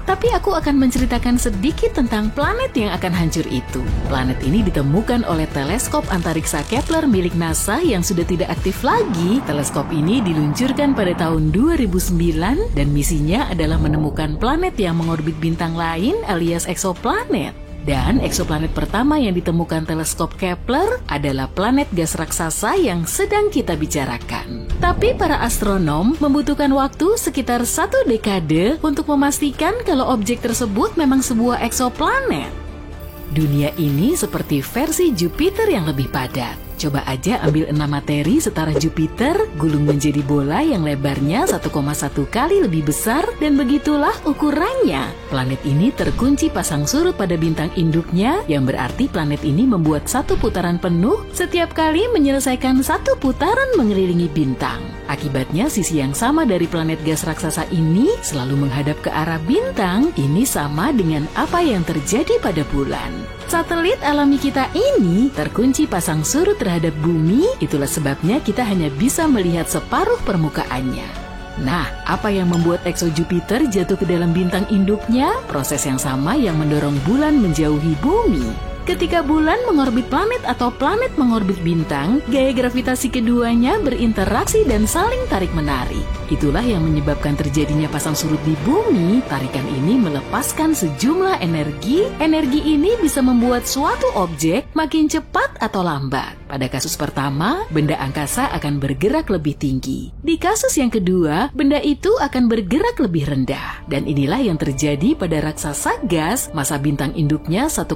Tapi aku akan menceritakan sedikit tentang planet yang akan hancur itu. Planet ini ditemukan oleh teleskop antariksa Kepler milik NASA yang sudah tidak aktif lagi. Teleskop ini diluncurkan pada tahun 2009 dan misinya adalah menemukan planet yang mengorbit bintang lain alias eksoplanet. Dan eksoplanet pertama yang ditemukan teleskop Kepler adalah planet gas raksasa yang sedang kita bicarakan. Tapi para astronom membutuhkan waktu sekitar 1 dekade untuk memastikan kalau objek tersebut memang sebuah eksoplanet. Dunia ini seperti versi Jupiter yang lebih padat. Coba aja ambil 6 materi setara Jupiter, gulung menjadi bola yang lebarnya 1,1 kali lebih besar, dan begitulah ukurannya. Planet ini terkunci pasang surut pada bintang induknya, yang berarti planet ini membuat satu putaran penuh setiap kali menyelesaikan satu putaran mengelilingi bintang. Akibatnya sisi yang sama dari planet gas raksasa ini selalu menghadap ke arah bintang. Ini sama dengan apa yang terjadi pada bulan. Satelit alami kita ini terkunci pasang surut terhadap bumi, itulah sebabnya kita hanya bisa melihat separuh permukaannya. Nah, apa yang membuat ExoJupiter jatuh ke dalam bintang induknya? Proses yang sama yang mendorong bulan menjauhi bumi. Ketika bulan mengorbit planet atau planet mengorbit bintang, gaya gravitasi keduanya berinteraksi dan saling tarik-menarik. Itulah yang menyebabkan terjadinya pasang surut di bumi. Tarikan ini melepaskan sejumlah energi. Energi ini bisa membuat suatu objek makin cepat atau lambat. Pada kasus pertama, benda angkasa akan bergerak lebih tinggi. Di kasus yang kedua, benda itu akan bergerak lebih rendah. Dan inilah yang terjadi pada raksasa gas, masa bintang induknya 1,5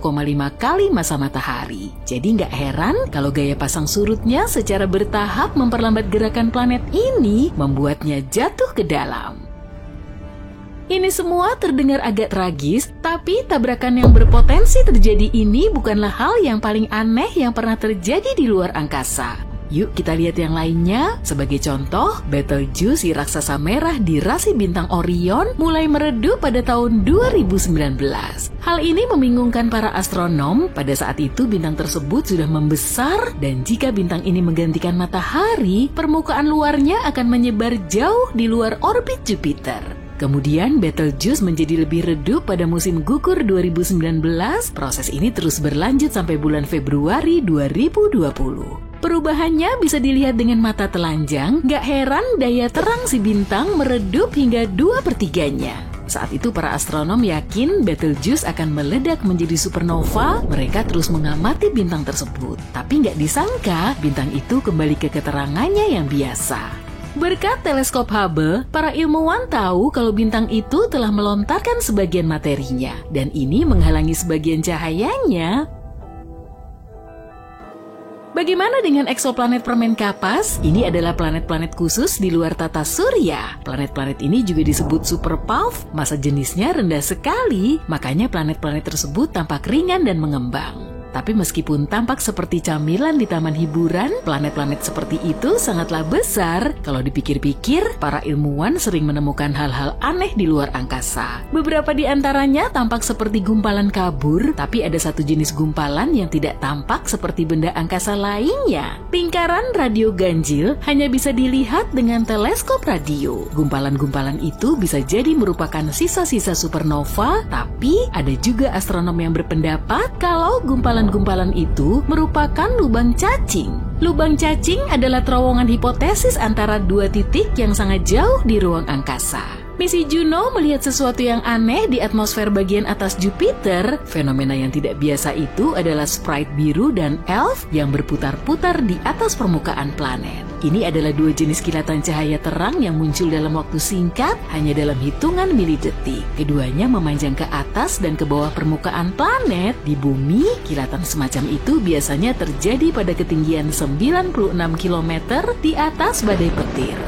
kali masa matahari. Jadi nggak heran kalau gaya pasang surutnya secara bertahap memperlambat gerakan planet ini, membuatnya jatuh ke dalam. Ini semua terdengar agak tragis, tapi tabrakan yang berpotensi terjadi ini bukanlah hal yang paling aneh yang pernah terjadi di luar angkasa. Yuk kita lihat yang lainnya. Sebagai contoh, Betelgeuse, si raksasa merah di rasi bintang Orion, mulai meredup pada tahun 2019. Hal ini membingungkan para astronom. Pada saat itu bintang tersebut sudah membesar, dan jika bintang ini menggantikan matahari, permukaan luarnya akan menyebar jauh di luar orbit Jupiter. Kemudian Betelgeuse menjadi lebih redup pada musim gugur 2019. Proses ini terus berlanjut sampai bulan Februari 2020. Perubahannya bisa dilihat dengan mata telanjang. Gak heran daya terang si bintang meredup hingga 2/3-nya. Saat itu para astronom yakin Betelgeuse akan meledak menjadi supernova. Mereka terus mengamati bintang tersebut. Tapi gak disangka bintang itu kembali ke keterangannya yang biasa. Berkat teleskop Hubble, para ilmuwan tahu kalau bintang itu telah melontarkan sebagian materinya, dan ini menghalangi sebagian cahayanya. Bagaimana dengan eksoplanet permen kapas? Ini adalah planet-planet khusus di luar tata surya. Planet-planet ini juga disebut super puff, massa jenisnya rendah sekali, makanya planet-planet tersebut tampak ringan dan mengembang. Tapi meskipun tampak seperti camilan di taman hiburan, planet-planet seperti itu sangatlah besar. Kalau dipikir-pikir, para ilmuwan sering menemukan hal-hal aneh di luar angkasa. Beberapa di antaranya tampak seperti gumpalan kabur, tapi ada satu jenis gumpalan yang tidak tampak seperti benda angkasa lainnya. Lingkaran radio ganjil hanya bisa dilihat dengan teleskop radio. Gumpalan-gumpalan itu bisa jadi merupakan sisa-sisa supernova, tapi ada juga astronom yang berpendapat kalau gumpalan itu merupakan lubang cacing. Lubang cacing adalah terowongan hipotesis antara dua titik yang sangat jauh di ruang angkasa. Misi Juno melihat sesuatu yang aneh di atmosfer bagian atas Jupiter. Fenomena yang tidak biasa itu adalah sprite biru dan elf yang berputar-putar di atas permukaan planet. Ini adalah dua jenis kilatan cahaya terang yang muncul dalam waktu singkat, hanya dalam hitungan milidetik. Keduanya memanjang ke atas dan ke bawah permukaan planet. Di bumi, kilatan semacam itu biasanya terjadi pada ketinggian 96 km di atas badai petir.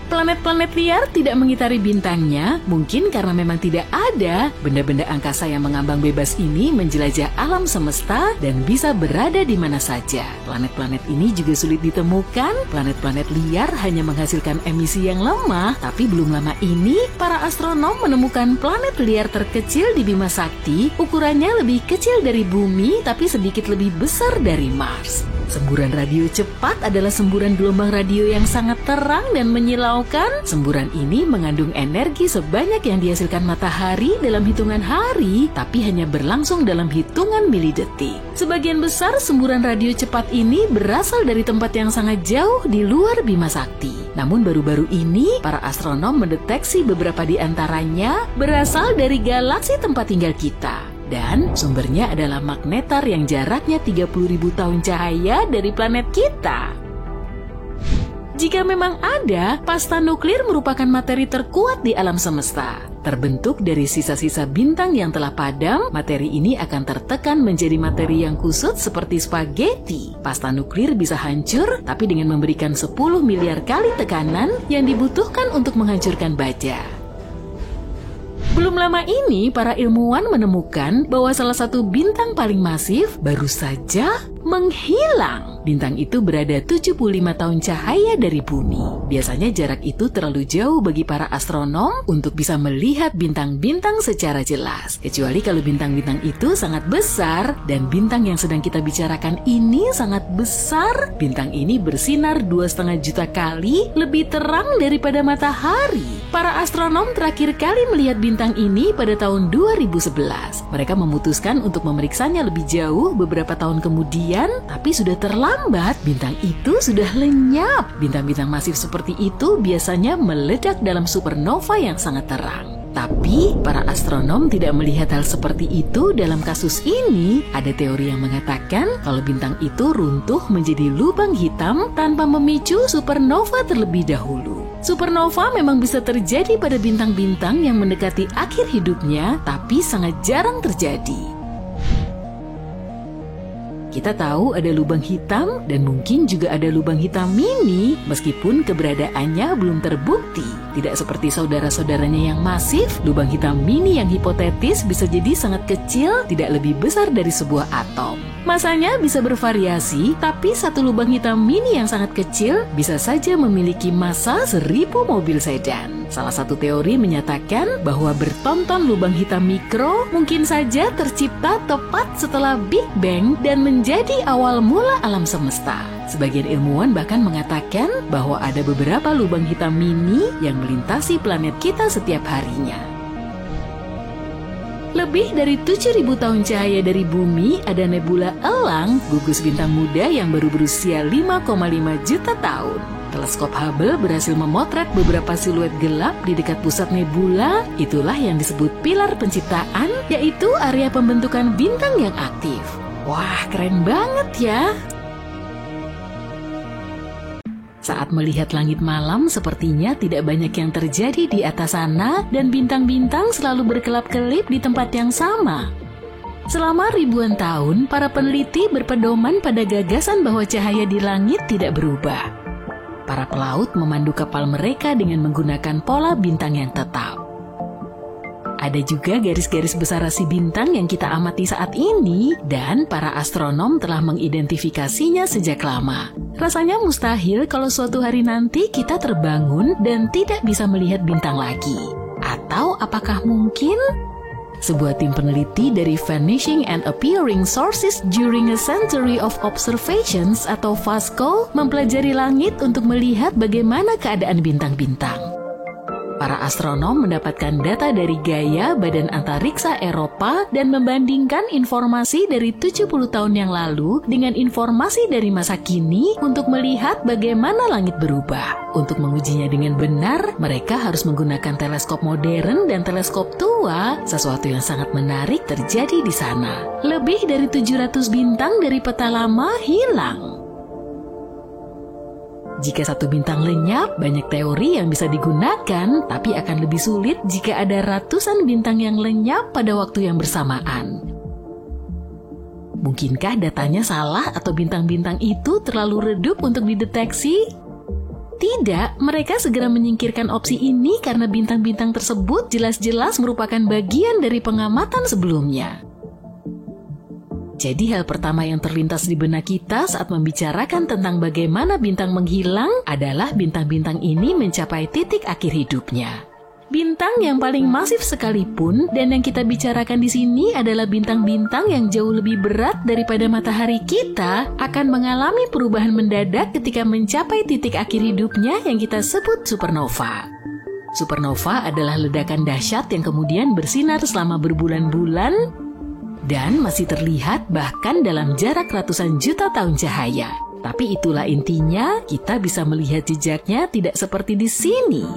Planet-planet liar tidak mengitari bintangnya, mungkin karena memang tidak ada. Benda-benda angkasa yang mengambang bebas ini menjelajah alam semesta dan bisa berada di mana saja. Planet-planet ini juga sulit ditemukan. Planet-planet liar hanya menghasilkan emisi yang lemah, tapi belum lama ini para astronom menemukan planet liar terkecil di Bima Sakti. Ukurannya lebih kecil dari bumi, tapi sedikit lebih besar dari Mars. Semburan radio cepat adalah semburan gelombang radio yang sangat terang dan menyilaukan. Semburan ini mengandung energi sebanyak yang dihasilkan matahari dalam hitungan hari, tapi hanya berlangsung dalam hitungan milidetik. Sebagian besar semburan radio cepat ini berasal dari tempat yang sangat jauh di luar Bima Sakti. Namun baru-baru ini, para astronom mendeteksi beberapa di antaranya berasal dari galaksi tempat tinggal kita. Dan sumbernya adalah magnetar yang jaraknya 30.000 tahun cahaya dari planet kita. Jika memang ada, pasta nuklir merupakan materi terkuat di alam semesta. Terbentuk dari sisa-sisa bintang yang telah padam, materi ini akan tertekan menjadi materi yang kusut seperti spaghetti. Pasta nuklir bisa hancur, tapi dengan memberikan 10 miliar kali tekanan yang dibutuhkan untuk menghancurkan baja. Belum lama ini, para ilmuwan menemukan bahwa salah satu bintang paling masif baru saja menghilang. Bintang itu berada 75 tahun cahaya dari bumi. Biasanya jarak itu terlalu jauh bagi para astronom untuk bisa melihat bintang-bintang secara jelas. Kecuali kalau bintang-bintang itu sangat besar, dan bintang yang sedang kita bicarakan ini sangat besar. Bintang ini bersinar 2,5 juta kali lebih terang daripada matahari. Para astronom terakhir kali melihat bintang ini pada tahun 2011. Mereka memutuskan untuk memeriksanya lebih jauh beberapa tahun kemudian, tapi sudah terlambat. Bintang itu sudah lenyap. Bintang-bintang masif seperti itu biasanya meledak dalam supernova yang sangat terang. Tapi para astronom tidak melihat hal seperti itu dalam kasus ini. Ada teori yang mengatakan kalau bintang itu runtuh menjadi lubang hitam tanpa memicu supernova terlebih dahulu. Supernova memang bisa terjadi pada bintang-bintang yang mendekati akhir hidupnya, tapi sangat jarang terjadi. Kita tahu ada lubang hitam dan mungkin juga ada lubang hitam mini, meskipun keberadaannya belum terbukti. Tidak seperti saudara-saudaranya yang masif, lubang hitam mini yang hipotetis bisa jadi sangat kecil, tidak lebih besar dari sebuah atom. Masanya bisa bervariasi, tapi satu lubang hitam mini yang sangat kecil bisa saja memiliki massa 1000 mobil sedan. Salah satu teori menyatakan bahwa bertonton lubang hitam mikro mungkin saja tercipta tepat setelah Big Bang dan menjadi awal mula alam semesta. Sebagian ilmuwan bahkan mengatakan bahwa ada beberapa lubang hitam mini yang melintasi planet kita setiap harinya. Lebih dari 7.000 tahun cahaya dari bumi ada nebula elang, gugus bintang muda yang baru berusia 5,5 juta tahun. Teleskop Hubble berhasil memotret beberapa siluet gelap di dekat pusat nebula. Itulah yang disebut pilar penciptaan, yaitu area pembentukan bintang yang aktif. Wah, keren banget ya! Saat melihat langit malam, sepertinya tidak banyak yang terjadi di atas sana dan bintang-bintang selalu berkelap-kelip di tempat yang sama. Selama ribuan tahun, para peneliti berpedoman pada gagasan bahwa cahaya di langit tidak berubah. Para pelaut memandu kapal mereka dengan menggunakan pola bintang yang tetap. Ada juga garis-garis besar rasi bintang yang kita amati saat ini, dan para astronom telah mengidentifikasinya sejak lama. Rasanya mustahil kalau suatu hari nanti kita terbangun dan tidak bisa melihat bintang lagi. Atau apakah mungkin? Sebuah tim peneliti dari Vanishing and Appearing Sources During a Century of Observations atau VASCO mempelajari langit untuk melihat bagaimana keadaan bintang-bintang. Para astronom mendapatkan data dari Gaia, Badan Antariksa Eropa, dan membandingkan informasi dari 70 tahun yang lalu dengan informasi dari masa kini untuk melihat bagaimana langit berubah. Untuk mengujinya dengan benar, mereka harus menggunakan teleskop modern dan teleskop tua. Sesuatu yang sangat menarik terjadi di sana. Lebih dari 700 bintang dari peta lama hilang. Jika satu bintang lenyap, banyak teori yang bisa digunakan, tapi akan lebih sulit jika ada ratusan bintang yang lenyap pada waktu yang bersamaan. Mungkinkah datanya salah atau bintang-bintang itu terlalu redup untuk dideteksi? Tidak, mereka segera menyingkirkan opsi ini karena bintang-bintang tersebut jelas-jelas merupakan bagian dari pengamatan sebelumnya. Jadi hal pertama yang terlintas di benak kita saat membicarakan tentang bagaimana bintang menghilang adalah bintang-bintang ini mencapai titik akhir hidupnya. Bintang yang paling masif sekalipun dan yang kita bicarakan di sini adalah bintang-bintang yang jauh lebih berat daripada matahari kita akan mengalami perubahan mendadak ketika mencapai titik akhir hidupnya yang kita sebut supernova. Supernova adalah ledakan dahsyat yang kemudian bersinar selama berbulan-bulan dan masih terlihat bahkan dalam jarak ratusan juta tahun cahaya. Tapi itulah intinya, kita bisa melihat jejaknya tidak seperti di sini.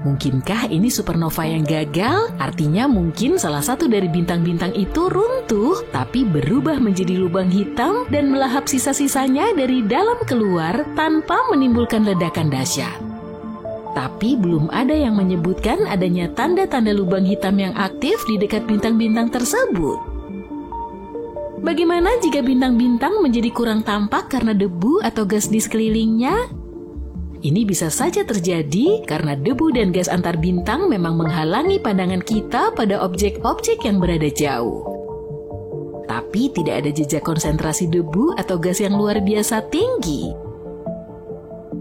Mungkinkah ini supernova yang gagal? Artinya mungkin salah satu dari bintang-bintang itu runtuh, tapi berubah menjadi lubang hitam dan melahap sisa-sisanya dari dalam keluar tanpa menimbulkan ledakan dahsyat. Tapi belum ada yang menyebutkan adanya tanda-tanda lubang hitam yang aktif di dekat bintang-bintang tersebut. Bagaimana jika bintang-bintang menjadi kurang tampak karena debu atau gas di sekelilingnya? Ini bisa saja terjadi karena debu dan gas antar bintang memang menghalangi pandangan kita pada objek-objek yang berada jauh. Tapi tapi tidak ada jejak konsentrasi debu atau gas yang luar biasa tinggi.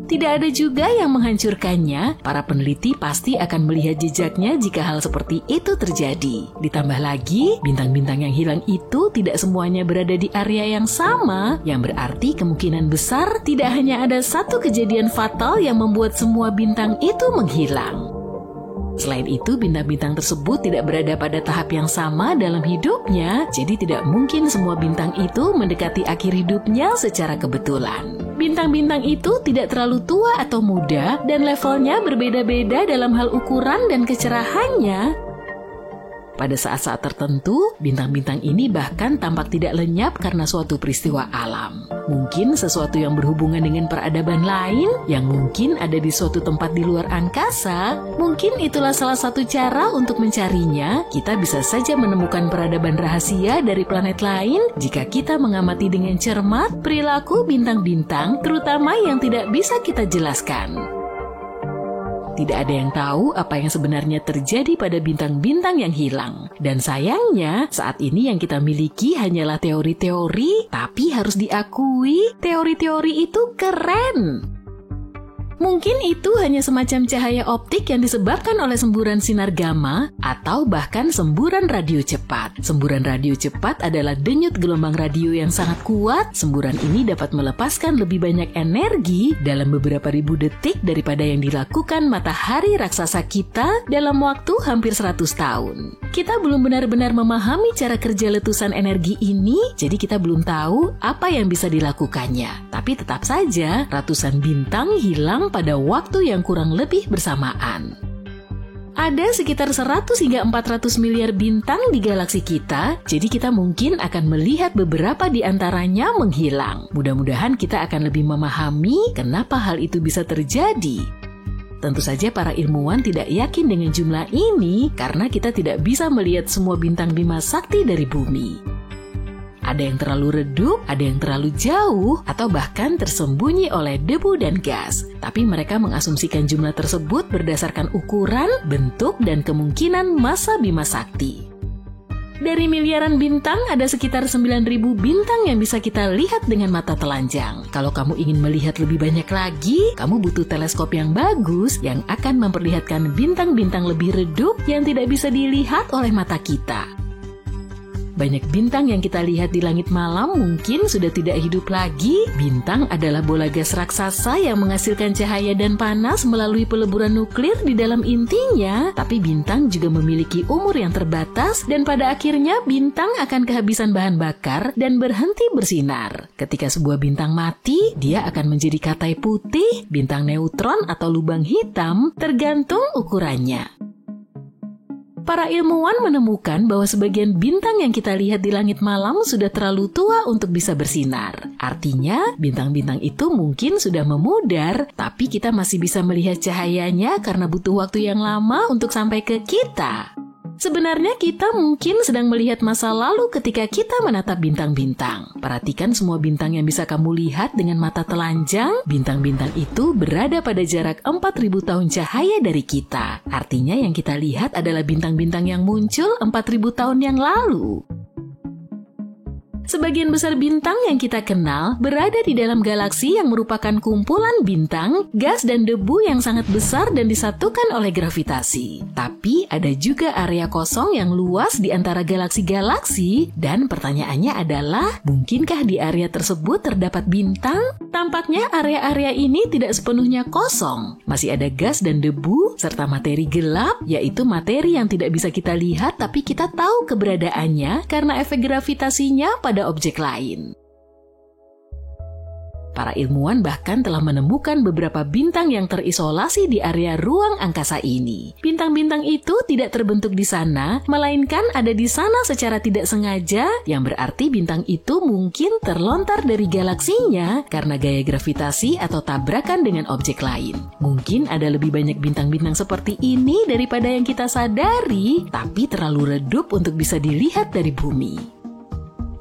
Tidak ada juga yang menghancurkannya. Para peneliti pasti akan melihat jejaknya jika hal seperti itu terjadi. Ditambah lagi, bintang-bintang yang hilang itu tidak semuanya berada di area yang sama, yang berarti kemungkinan besar tidak hanya ada satu kejadian fatal yang membuat semua bintang itu menghilang. Selain itu, bintang-bintang tersebut tidak berada pada tahap yang sama dalam hidupnya, jadi tidak mungkin semua bintang itu mendekati akhir hidupnya secara kebetulan. Bintang-bintang itu tidak terlalu tua atau muda, dan levelnya berbeda-beda dalam hal ukuran dan kecerahannya. Pada saat-saat tertentu, bintang-bintang ini bahkan tampak tidak lenyap karena suatu peristiwa alam. Mungkin sesuatu yang berhubungan dengan peradaban lain, yang mungkin ada di suatu tempat di luar angkasa. Mungkin itulah salah satu cara untuk mencarinya. Kita bisa saja menemukan peradaban rahasia dari planet lain jika kita mengamati dengan cermat perilaku bintang-bintang, terutama yang tidak bisa kita jelaskan. Tidak ada yang tahu apa yang sebenarnya terjadi pada bintang-bintang yang hilang. Dan sayangnya, saat ini yang kita miliki hanyalah teori-teori, tapi harus diakui, teori-teori itu keren. Mungkin itu hanya semacam cahaya optik yang disebabkan oleh semburan sinar gamma atau bahkan semburan radio cepat. Semburan radio cepat adalah denyut gelombang radio yang sangat kuat. Semburan ini dapat melepaskan lebih banyak energi dalam beberapa ribu detik daripada yang dilakukan matahari raksasa kita dalam waktu hampir 100 tahun. Kita belum benar-benar memahami cara kerja letusan energi ini, jadi kita belum tahu apa yang bisa dilakukannya. Tapi tetap saja, ratusan bintang hilang pada waktu yang kurang lebih bersamaan. Ada sekitar 100 hingga 400 miliar bintang di galaksi kita, jadi kita mungkin akan melihat beberapa di antaranya menghilang. Mudah-mudahan kita akan lebih memahami kenapa hal itu bisa terjadi. Tentu saja para ilmuwan tidak yakin dengan jumlah ini karena kita tidak bisa melihat semua bintang Bima Sakti dari bumi. Ada yang terlalu redup, ada yang terlalu jauh, atau bahkan tersembunyi oleh debu dan gas. Tapi mereka mengasumsikan jumlah tersebut berdasarkan ukuran, bentuk, dan kemungkinan massa Bima Sakti. Dari miliaran bintang, ada sekitar 9.000 bintang yang bisa kita lihat dengan mata telanjang. Kalau kamu ingin melihat lebih banyak lagi, kamu butuh teleskop yang bagus yang akan memperlihatkan bintang-bintang lebih redup yang tidak bisa dilihat oleh mata kita. Banyak bintang yang kita lihat di langit malam mungkin sudah tidak hidup lagi. Bintang adalah bola gas raksasa yang menghasilkan cahaya dan panas melalui peleburan nuklir di dalam intinya. Tapi bintang juga memiliki umur yang terbatas dan pada akhirnya bintang akan kehabisan bahan bakar dan berhenti bersinar. Ketika sebuah bintang mati, dia akan menjadi katai putih, bintang neutron atau lubang hitam, tergantung ukurannya. Para ilmuwan menemukan bahwa sebagian bintang yang kita lihat di langit malam sudah terlalu tua untuk bisa bersinar. Artinya, bintang-bintang itu mungkin sudah memudar, tapi kita masih bisa melihat cahayanya karena butuh waktu yang lama untuk sampai ke kita. Sebenarnya kita mungkin sedang melihat masa lalu ketika kita menatap bintang-bintang. Perhatikan semua bintang yang bisa kamu lihat dengan mata telanjang. Bintang-bintang itu berada pada jarak 4.000 tahun cahaya dari kita. Artinya yang kita lihat adalah bintang-bintang yang muncul 4.000 tahun yang lalu. Sebagian besar bintang yang kita kenal berada di dalam galaksi yang merupakan kumpulan bintang, gas, dan debu yang sangat besar dan disatukan oleh gravitasi. Tapi ada juga area kosong yang luas di antara galaksi-galaksi, dan pertanyaannya adalah, mungkinkah di area tersebut terdapat bintang? Tampaknya area-area ini tidak sepenuhnya kosong. Masih ada gas dan debu, serta materi gelap, yaitu materi yang tidak bisa kita lihat tapi kita tahu keberadaannya karena efek gravitasinya pada objek lain. Para ilmuwan bahkan telah menemukan beberapa bintang yang terisolasi di area ruang angkasa ini. Bintang-bintang itu tidak terbentuk di sana, melainkan ada di sana secara tidak sengaja, yang berarti bintang itu mungkin terlontar dari galaksinya karena gaya gravitasi atau tabrakan dengan objek lain. Mungkin ada lebih banyak bintang-bintang seperti ini daripada yang kita sadari, tapi terlalu redup untuk bisa dilihat dari bumi.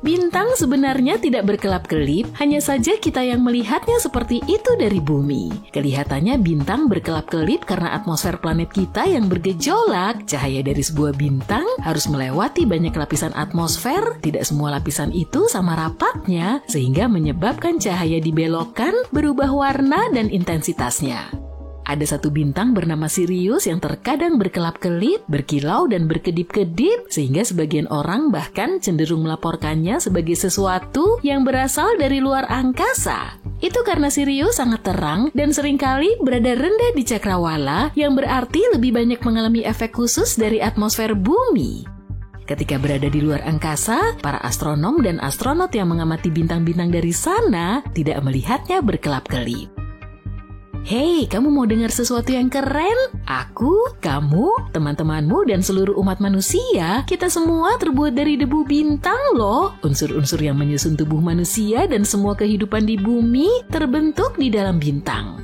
Bintang sebenarnya tidak berkelap-kelip, hanya saja kita yang melihatnya seperti itu dari bumi. Kelihatannya bintang berkelap-kelip karena atmosfer planet kita yang bergejolak. Cahaya dari sebuah bintang harus melewati banyak lapisan atmosfer, tidak semua lapisan itu sama rapatnya, sehingga menyebabkan cahaya dibelokkan, berubah warna dan intensitasnya. Ada satu bintang bernama Sirius yang terkadang berkelap-kelip, berkilau dan berkedip-kedip, sehingga sebagian orang bahkan cenderung melaporkannya sebagai sesuatu yang berasal dari luar angkasa. Itu karena Sirius sangat terang dan seringkali berada rendah di cakrawala, yang berarti lebih banyak mengalami efek khusus dari atmosfer bumi. Ketika berada di luar angkasa, para astronom dan astronot yang mengamati bintang-bintang dari sana tidak melihatnya berkelap-kelip. Hei, kamu mau dengar sesuatu yang keren? Aku, kamu, teman-temanmu, dan seluruh umat manusia, kita semua terbuat dari debu bintang loh. Unsur-unsur yang menyusun tubuh manusia dan semua kehidupan di bumi terbentuk di dalam bintang.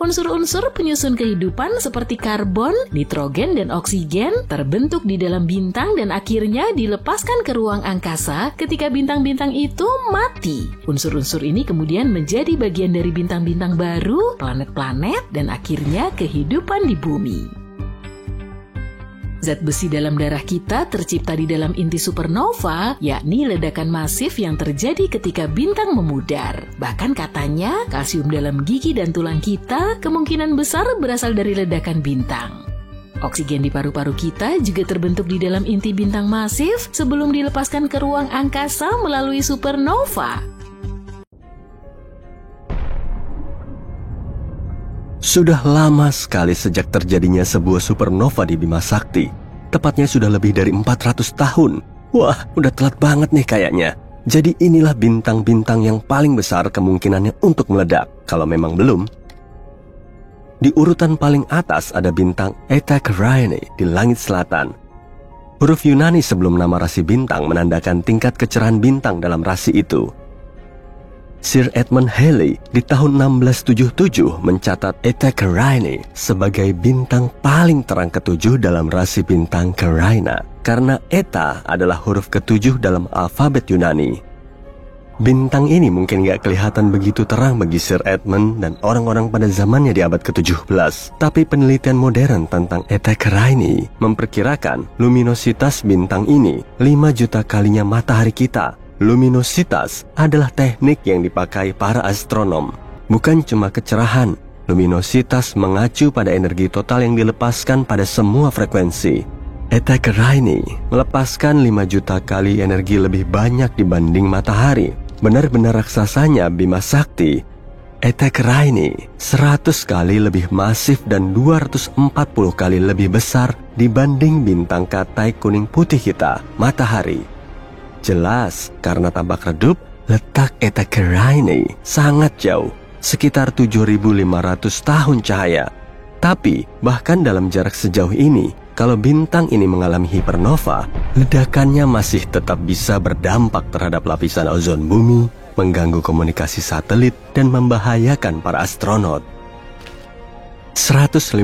Unsur-unsur penyusun kehidupan seperti karbon, nitrogen, dan oksigen terbentuk di dalam bintang dan akhirnya dilepaskan ke ruang angkasa ketika bintang-bintang itu mati. Unsur-unsur ini kemudian menjadi bagian dari bintang-bintang baru, planet-planet, dan akhirnya kehidupan di bumi. Zat besi dalam darah kita tercipta di dalam inti supernova, yakni ledakan masif yang terjadi ketika bintang memudar. Bahkan katanya, kalsium dalam gigi dan tulang kita kemungkinan besar berasal dari ledakan bintang. Oksigen di paru-paru kita juga terbentuk di dalam inti bintang masif sebelum dilepaskan ke ruang angkasa melalui supernova. Sudah lama sekali sejak terjadinya sebuah supernova di Bima Sakti. Tepatnya sudah lebih dari 400 tahun. Wah, udah telat banget nih kayaknya. Jadi inilah bintang-bintang yang paling besar kemungkinannya untuk meledak, kalau memang belum. Di urutan paling atas ada bintang Eta Carinae di langit selatan. Huruf Yunani sebelum nama rasi bintang menandakan tingkat kecerahan bintang dalam rasi itu. Sir Edmund Halley di tahun 1677 mencatat Eta Carinae sebagai bintang paling terang ketujuh dalam rasi bintang Carina, karena Eta adalah huruf ketujuh dalam alfabet Yunani. Bintang ini mungkin gak kelihatan begitu terang bagi Sir Edmund dan orang-orang pada zamannya di abad ke-17. Tapi penelitian modern tentang Eta Carinae memperkirakan luminositas bintang ini 5 juta kalinya matahari kita. Luminositas adalah teknik yang dipakai para astronom. Bukan cuma kecerahan, luminositas mengacu pada energi total yang dilepaskan pada semua frekuensi. Eta Carinae melepaskan 5 juta kali energi lebih banyak dibanding matahari. Benar-benar raksasanya Bima Sakti. Eta Carinae 100 kali lebih masif dan 240 kali lebih besar dibanding bintang katai kuning putih kita, matahari. Jelas, karena tampak redup, letak Eta Carinae sangat jauh, sekitar 7.500 tahun cahaya. Tapi, bahkan dalam jarak sejauh ini, kalau bintang ini mengalami hipernova, ledakannya masih tetap bisa berdampak terhadap lapisan ozon bumi, mengganggu komunikasi satelit, dan membahayakan para astronot. 159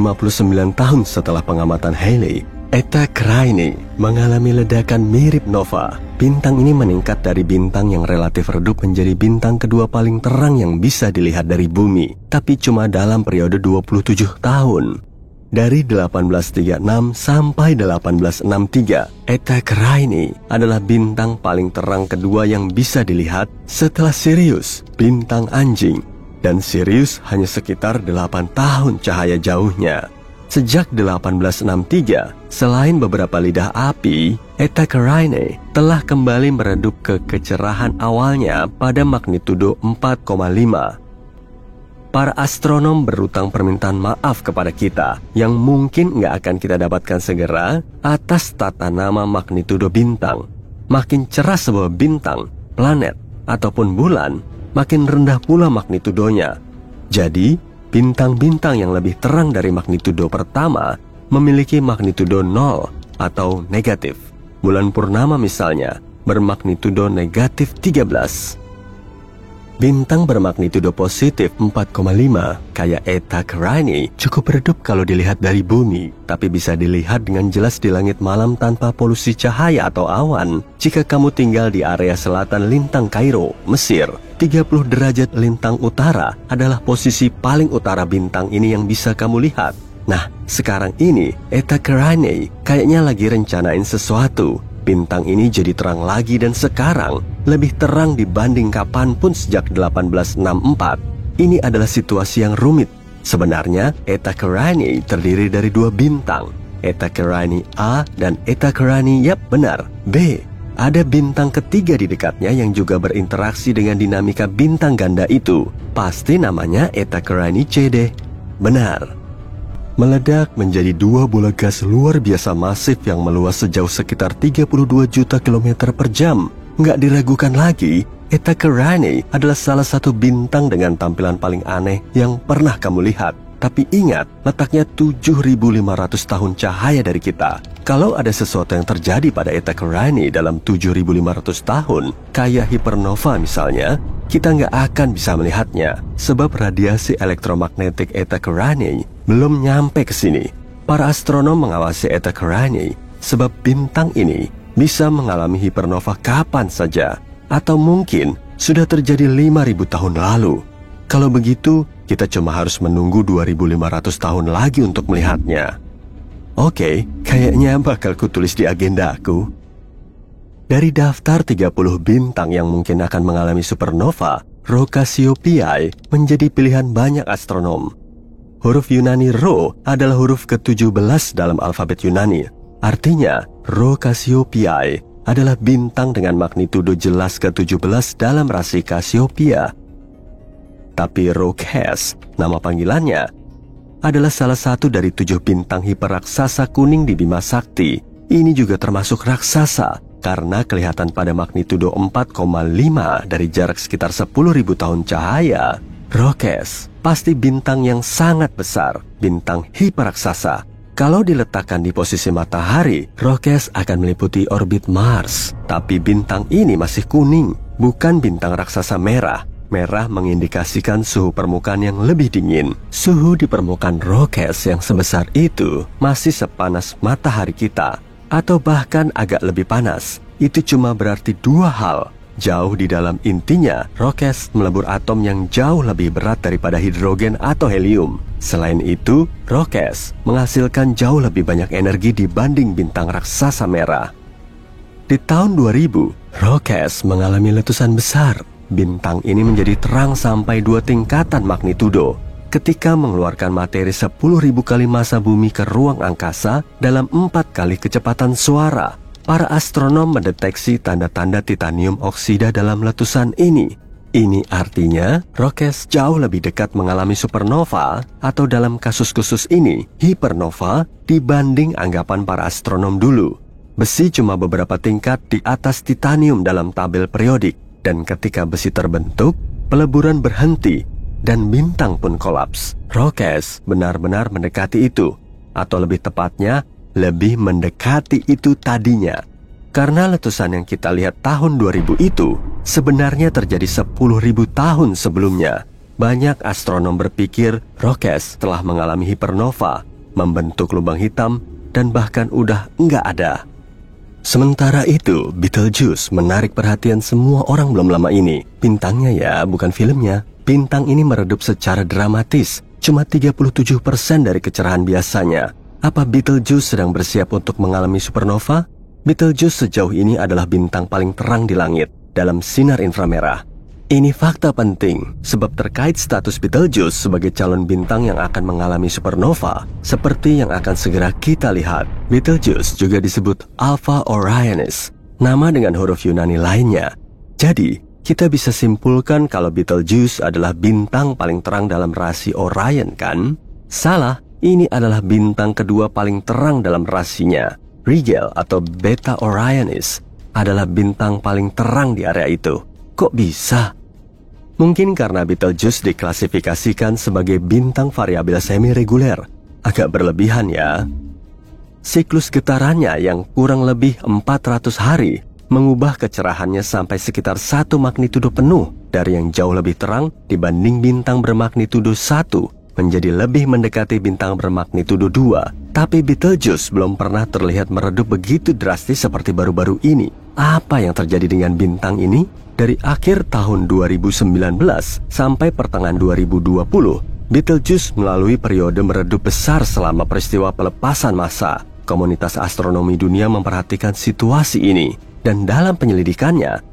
tahun setelah pengamatan Halley, Eta Carinae mengalami ledakan mirip nova. Bintang ini meningkat dari bintang yang relatif redup menjadi bintang kedua paling terang yang bisa dilihat dari bumi, tapi cuma dalam periode 27 tahun. Dari 1836 sampai 1863, Eta Carinae adalah bintang paling terang kedua yang bisa dilihat setelah Sirius, bintang anjing. Dan Sirius hanya sekitar 8 tahun cahaya jauhnya. Sejak 1863, selain beberapa lidah api, Eta Carinae telah kembali meredup ke kecerahan awalnya pada magnitudo 4,5. Para astronom berutang permintaan maaf kepada kita yang mungkin nggak akan kita dapatkan segera atas tata nama magnitudo bintang. Makin cerah sebuah bintang, planet, ataupun bulan, makin rendah pula magnitudonya. Jadi, bintang-bintang yang lebih terang dari magnitudo pertama memiliki magnitudo 0 atau negatif. Bulan purnama misalnya bermagnitudo negatif 13. Bintang bermagnitudo positif 4,5 kayak Eta Carinii cukup redup kalau dilihat dari bumi, tapi bisa dilihat dengan jelas di langit malam tanpa polusi cahaya atau awan. Jika kamu tinggal di area selatan lintang Kairo, Mesir, 30 derajat lintang utara adalah posisi paling utara bintang ini yang bisa kamu lihat. Nah, sekarang ini Eta Carinii kayaknya lagi rencanain sesuatu. Bintang ini jadi terang lagi dan sekarang lebih terang dibanding kapanpun sejak 1864. Ini adalah situasi yang rumit. Sebenarnya, Eta Carinii terdiri dari 2 bintang, Eta Carinii A dan Eta Carinii, yap benar, B. Ada bintang ketiga di dekatnya yang juga berinteraksi dengan dinamika bintang ganda itu. Pasti namanya Eta Carinii C deh. Benar. Meledak menjadi 2 bola gas luar biasa masif yang meluas sejauh sekitar 32 juta kilometer per jam. Nggak diragukan lagi, Eta Carinii adalah salah satu bintang dengan tampilan paling aneh yang pernah kamu lihat. Tapi ingat, letaknya 7.500 tahun cahaya dari kita. Kalau ada sesuatu yang terjadi pada Eta Carinii dalam 7.500 tahun, kayak hipernova misalnya, kita nggak akan bisa melihatnya. Sebab radiasi elektromagnetik Eta Carinii belum nyampe ke sini. Para astronom mengawasi Eta Carinii sebab bintang ini bisa mengalami hipernova kapan saja. Atau mungkin sudah terjadi 5.000 tahun lalu. Kalau begitu, kita cuma harus menunggu 2.500 tahun lagi untuk melihatnya. Oke, kayaknya bakal kutulis di agenda aku. Dari daftar 30 bintang yang mungkin akan mengalami supernova, Rho Cassiopeiae menjadi pilihan banyak astronom. Huruf Yunani Rho adalah huruf ke-17 dalam alfabet Yunani. Artinya, Rho Cassiopeiae adalah bintang dengan magnitudo jelas ke-17 dalam rasi Cassiopeia. Tapi Rho Cas, nama panggilannya, adalah salah satu dari 7 bintang hiperraksasa kuning di Bima Sakti. Ini juga termasuk raksasa karena kelihatan pada magnitudo 4,5 dari jarak sekitar 10.000 tahun cahaya. Rho Cas pasti bintang yang sangat besar, bintang hiperraksasa. Kalau diletakkan di posisi matahari, Rho Cas akan meliputi orbit Mars. Tapi bintang ini masih kuning, bukan bintang raksasa merah. Merah mengindikasikan suhu permukaan yang lebih dingin. Suhu di permukaan Rho Cas yang sebesar itu masih sepanas matahari kita, atau bahkan agak lebih panas. Itu cuma berarti 2 hal. Jauh di dalam intinya, Rho Cas melebur atom yang jauh lebih berat daripada hidrogen atau helium. Selain itu, Rho Cas menghasilkan jauh lebih banyak energi dibanding bintang raksasa merah. Di tahun 2000, Rho Cas mengalami letusan besar. Bintang ini menjadi terang sampai 2 tingkatan magnitudo ketika mengeluarkan materi 10.000 kali massa bumi ke ruang angkasa dalam 4 kali kecepatan suara. Para astronom mendeteksi tanda-tanda titanium oksida dalam letusan ini. Ini artinya Rho Cas jauh lebih dekat mengalami supernova atau dalam kasus khusus ini hipernova dibanding anggapan para astronom dulu. Besi cuma beberapa tingkat di atas titanium dalam tabel periodik. Dan ketika besi terbentuk, peleburan berhenti dan bintang pun kolaps. Rho Cas benar-benar mendekati itu, atau lebih tepatnya, lebih mendekati itu tadinya. Karena letusan yang kita lihat tahun 2000 itu sebenarnya terjadi 10.000 tahun sebelumnya. Banyak astronom berpikir Rho Cas telah mengalami hipernova, membentuk lubang hitam, dan bahkan udah nggak ada. Sementara itu, Betelgeuse menarik perhatian semua orang belum lama ini. Bintangnya ya, bukan filmnya. Bintang ini meredup secara dramatis, cuma 37% dari kecerahan biasanya. Apa Betelgeuse sedang bersiap untuk mengalami supernova? Betelgeuse sejauh ini adalah bintang paling terang di langit dalam sinar inframerah. Ini fakta penting, sebab terkait status Betelgeuse sebagai calon bintang yang akan mengalami supernova, seperti yang akan segera kita lihat. Betelgeuse juga disebut Alpha Orionis, nama dengan huruf Yunani lainnya. Jadi, kita bisa simpulkan kalau Betelgeuse adalah bintang paling terang dalam rasi Orion, kan? Salah, ini adalah bintang kedua paling terang dalam rasinya. Rigel atau Beta Orionis adalah bintang paling terang di area itu. Kok bisa? Mungkin karena Betelgeuse diklasifikasikan sebagai bintang variabel semi-reguler. Agak berlebihan ya. Siklus getarannya yang kurang lebih 400 hari mengubah kecerahannya sampai sekitar 1 magnitudo penuh dari yang jauh lebih terang dibanding bintang bermagnitudo 1 menjadi lebih mendekati bintang bermagnitudo 2. Tapi Betelgeuse belum pernah terlihat meredup begitu drastis seperti baru-baru ini. Apa yang terjadi dengan bintang ini? Dari akhir tahun 2019 sampai pertengahan 2020, Betelgeuse melalui periode meredup besar selama peristiwa pelepasan massa. Komunitas astronomi dunia memperhatikan situasi ini, dan dalam penyelidikannya,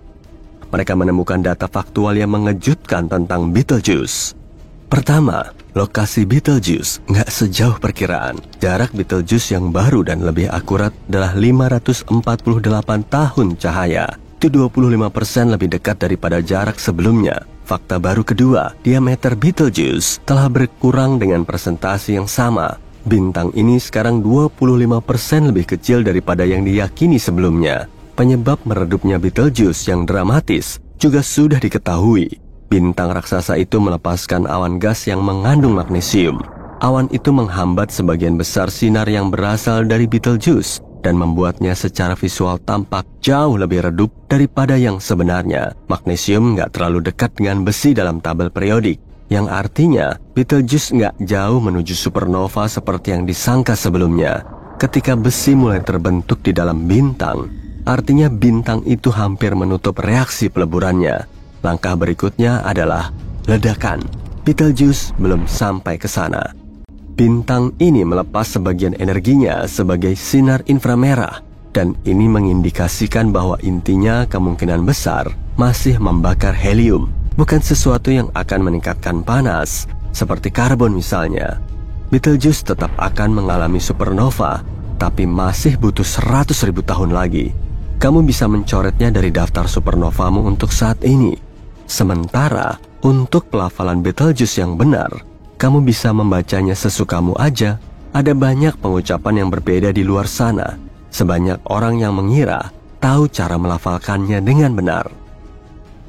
mereka menemukan data faktual yang mengejutkan tentang Betelgeuse. Pertama, lokasi Betelgeuse nggak sejauh perkiraan. Jarak Betelgeuse yang baru dan lebih akurat adalah 548 tahun cahaya. Itu 25% lebih dekat daripada jarak sebelumnya. Fakta baru kedua, diameter Betelgeuse telah berkurang dengan persentase yang sama. Bintang ini sekarang 25% lebih kecil daripada yang diyakini sebelumnya. Penyebab meredupnya Betelgeuse yang dramatis juga sudah diketahui. Bintang raksasa itu melepaskan awan gas yang mengandung magnesium. Awan itu menghambat sebagian besar sinar yang berasal dari Betelgeuse dan membuatnya secara visual tampak jauh lebih redup daripada yang sebenarnya. Magnesium nggak terlalu dekat dengan besi dalam tabel periodik, yang artinya Betelgeuse nggak jauh menuju supernova seperti yang disangka sebelumnya. Ketika besi mulai terbentuk di dalam bintang, artinya bintang itu hampir menutup reaksi peleburannya. Langkah berikutnya adalah ledakan. Betelgeuse belum sampai ke sana. Bintang ini melepas sebagian energinya sebagai sinar inframerah, dan ini mengindikasikan bahwa intinya kemungkinan besar masih membakar helium, bukan sesuatu yang akan meningkatkan panas, seperti karbon misalnya. Betelgeuse tetap akan mengalami supernova, tapi masih butuh 100.000 tahun lagi. Kamu bisa mencoretnya dari daftar supernovamu untuk saat ini. Sementara, untuk pelafalan Betelgeuse yang benar, kamu bisa membacanya sesukamu aja. Ada banyak pengucapan yang berbeda di luar sana. Sebanyak orang yang mengira tahu cara melafalkannya dengan benar.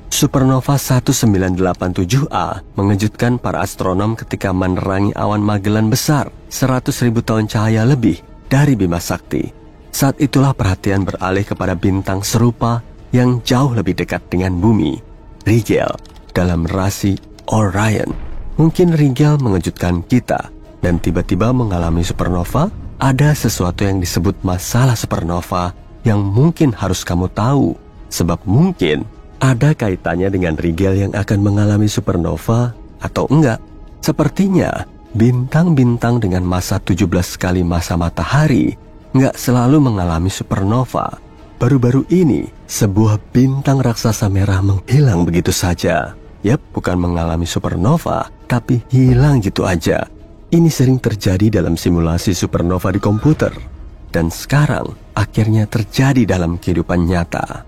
Supernova 1987A mengejutkan para astronom ketika menerangi awan Magellan besar 100.000 tahun cahaya lebih dari Bima Sakti. Saat itulah perhatian beralih kepada bintang serupa yang jauh lebih dekat dengan bumi, Rigel, dalam rasi Orion. Mungkin Rigel mengejutkan kita, dan tiba-tiba mengalami supernova. Ada sesuatu yang disebut masalah supernova yang mungkin harus kamu tahu, sebab mungkin ada kaitannya dengan Rigel yang akan mengalami supernova atau enggak. Sepertinya bintang-bintang dengan massa 17 kali massa matahari nggak selalu mengalami supernova. Baru-baru ini, sebuah bintang raksasa merah menghilang begitu saja. Yap, bukan mengalami supernova, tapi hilang gitu aja. Ini sering terjadi dalam simulasi supernova di komputer. Dan sekarang, akhirnya terjadi dalam kehidupan nyata.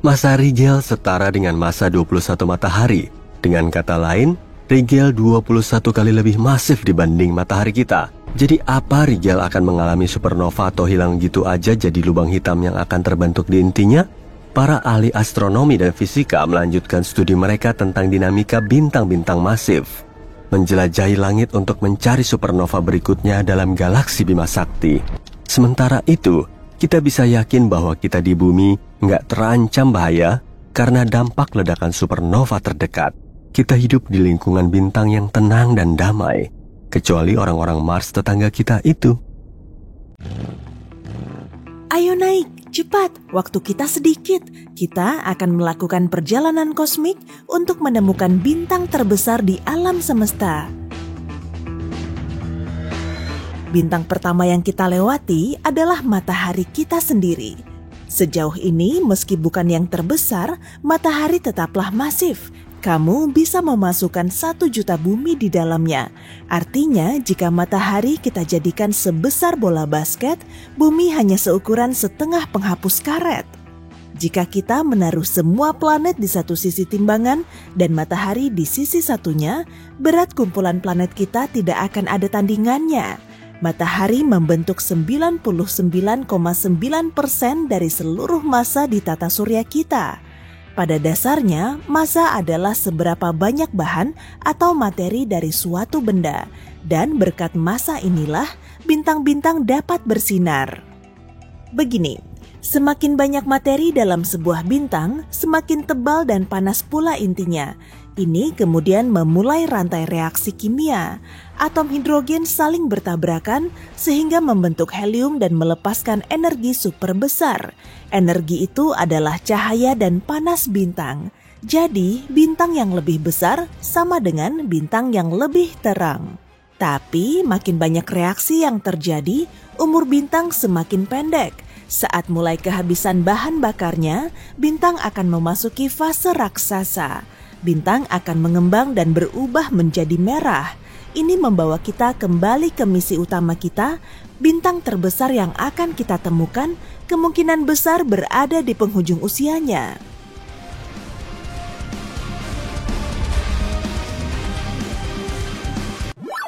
Massa Rigel setara dengan massa 21 matahari. Dengan kata lain, Rigel 21 kali lebih masif dibanding matahari kita. Jadi apa Rigel akan mengalami supernova atau hilang gitu aja jadi lubang hitam yang akan terbentuk di intinya? Para ahli astronomi dan fisika melanjutkan studi mereka tentang dinamika bintang-bintang masif, menjelajahi langit untuk mencari supernova berikutnya dalam galaksi Bima Sakti. Sementara itu, kita bisa yakin bahwa kita di bumi nggak terancam bahaya karena dampak ledakan supernova terdekat. Kita hidup di lingkungan bintang yang tenang dan damai, kecuali orang-orang Mars tetangga kita itu. Ayo naik, cepat, waktu kita sedikit. Kita akan melakukan perjalanan kosmik untuk menemukan bintang terbesar di alam semesta. Bintang pertama yang kita lewati adalah matahari kita sendiri. Sejauh ini, meski bukan yang terbesar, matahari tetaplah masif. Kamu bisa memasukkan 1 juta bumi di dalamnya. Artinya, jika matahari kita jadikan sebesar bola basket, bumi hanya seukuran setengah penghapus karet. Jika kita menaruh semua planet di satu sisi timbangan dan matahari di sisi satunya, berat kumpulan planet kita tidak akan ada tandingannya. Matahari membentuk 99,9% dari seluruh massa di tata surya kita. Pada dasarnya, massa adalah seberapa banyak bahan atau materi dari suatu benda, dan berkat massa inilah bintang-bintang dapat bersinar. Begini, Semakin banyak materi dalam sebuah bintang, semakin tebal dan panas pula intinya. Ini kemudian memulai rantai reaksi kimia. Atom hidrogen saling bertabrakan sehingga membentuk helium dan melepaskan energi super besar. Energi itu adalah cahaya dan panas bintang. Jadi, bintang yang lebih besar sama dengan bintang yang lebih terang. Tapi, makin banyak reaksi yang terjadi, umur bintang semakin pendek. Saat mulai kehabisan bahan bakarnya, bintang akan memasuki fase raksasa. Bintang akan mengembang dan berubah menjadi merah. Ini membawa kita kembali ke misi utama kita. Bintang terbesar yang akan kita temukan kemungkinan besar berada di penghujung usianya.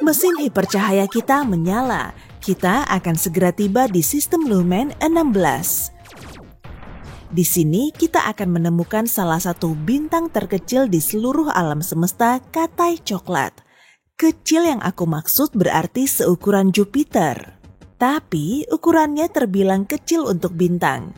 Mesin hipercahaya kita menyala. Kita akan segera tiba di sistem Lumen 16. Di sini kita akan menemukan salah satu bintang terkecil di seluruh alam semesta, Katai Coklat. Kecil yang aku maksud berarti seukuran Jupiter. Tapi ukurannya terbilang kecil untuk bintang.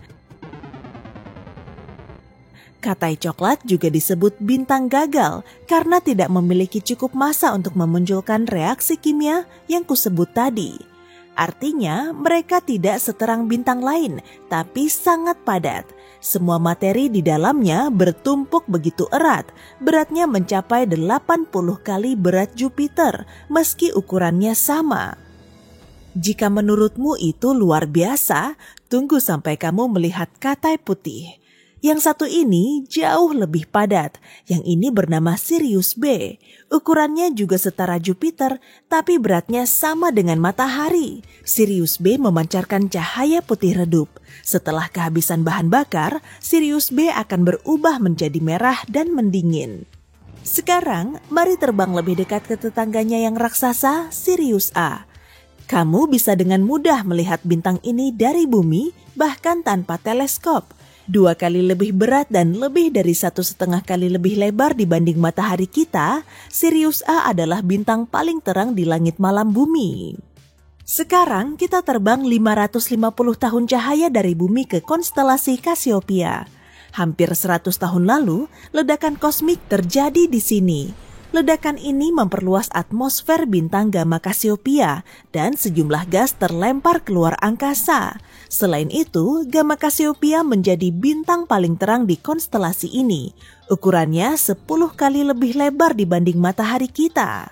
Katai Coklat juga disebut bintang gagal karena tidak memiliki cukup massa untuk memunculkan reaksi kimia yang kusebut tadi. Artinya, mereka tidak seterang bintang lain, tapi sangat padat. Semua materi di dalamnya bertumpuk begitu erat, beratnya mencapai 80 kali berat Jupiter, meski ukurannya sama. Jika menurutmu itu luar biasa, tunggu sampai kamu melihat Katai Putih. Yang satu ini jauh lebih padat, yang ini bernama Sirius B. Ukurannya juga setara Jupiter, tapi beratnya sama dengan matahari. Sirius B memancarkan cahaya putih redup. Setelah kehabisan bahan bakar, Sirius B akan berubah menjadi merah dan mendingin. Sekarang, mari terbang lebih dekat ke tetangganya yang raksasa, Sirius A. Kamu bisa dengan mudah melihat bintang ini dari bumi, bahkan tanpa teleskop. 2 kali lebih berat dan lebih dari 1,5 kali lebih lebar dibanding matahari kita, Sirius A adalah bintang paling terang di langit malam bumi. Sekarang kita terbang 550 tahun cahaya dari bumi ke konstelasi Cassiopeia. Hampir 100 tahun lalu, ledakan kosmik terjadi di sini. Ledakan ini memperluas atmosfer bintang Gamma Cassiopeia dan sejumlah gas terlempar keluar angkasa. Selain itu, Gamma Cassiopeia menjadi bintang paling terang di konstelasi ini. Ukurannya 10 kali lebih lebar dibanding matahari kita.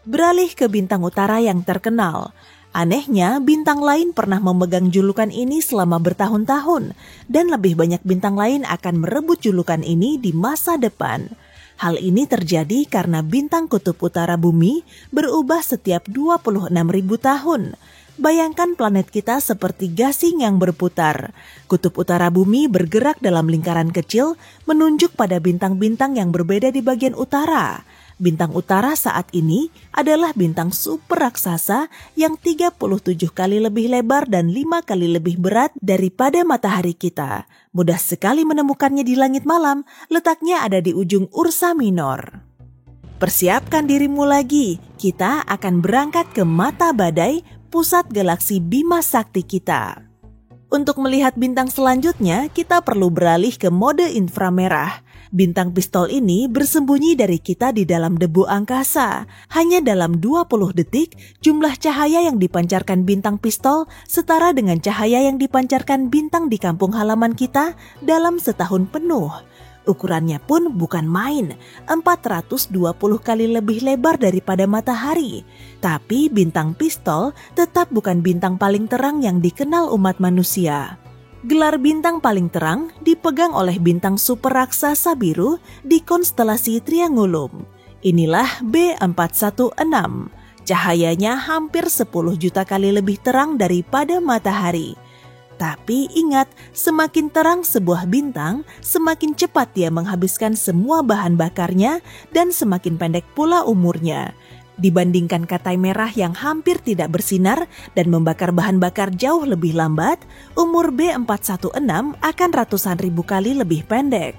Beralih ke bintang utara yang terkenal. Anehnya, bintang lain pernah memegang julukan ini selama bertahun-tahun, dan lebih banyak bintang lain akan merebut julukan ini di masa depan. Hal ini terjadi karena bintang kutub utara bumi berubah setiap 26.000 tahun. Bayangkan planet kita seperti gasing yang berputar. Kutub utara bumi bergerak dalam lingkaran kecil, menunjuk pada bintang-bintang yang berbeda di bagian utara. Bintang utara saat ini adalah bintang super raksasa yang 37 kali lebih lebar dan 5 kali lebih berat daripada matahari kita. Mudah sekali menemukannya di langit malam, letaknya ada di ujung Ursa Minor. Persiapkan dirimu lagi, kita akan berangkat ke mata badai, pusat galaksi Bima Sakti kita. Untuk melihat bintang selanjutnya, kita perlu beralih ke mode inframerah. Bintang pistol ini bersembunyi dari kita di dalam debu angkasa. Hanya dalam 20 detik, jumlah cahaya yang dipancarkan bintang pistol setara dengan cahaya yang dipancarkan bintang di kampung halaman kita dalam setahun penuh. Ukurannya pun bukan main, 420 kali lebih lebar daripada matahari. Tapi bintang pistol tetap bukan bintang paling terang yang dikenal umat manusia. Gelar bintang paling terang dipegang oleh bintang super raksasa biru di konstelasi Triangulum. Inilah B416. Cahayanya hampir 10 juta kali lebih terang daripada matahari. Tapi ingat, semakin terang sebuah bintang, semakin cepat dia menghabiskan semua bahan bakarnya dan semakin pendek pula umurnya. Dibandingkan Katai merah yang hampir tidak bersinar dan membakar bahan bakar jauh lebih lambat, umur B416 akan ratusan ribu kali lebih pendek.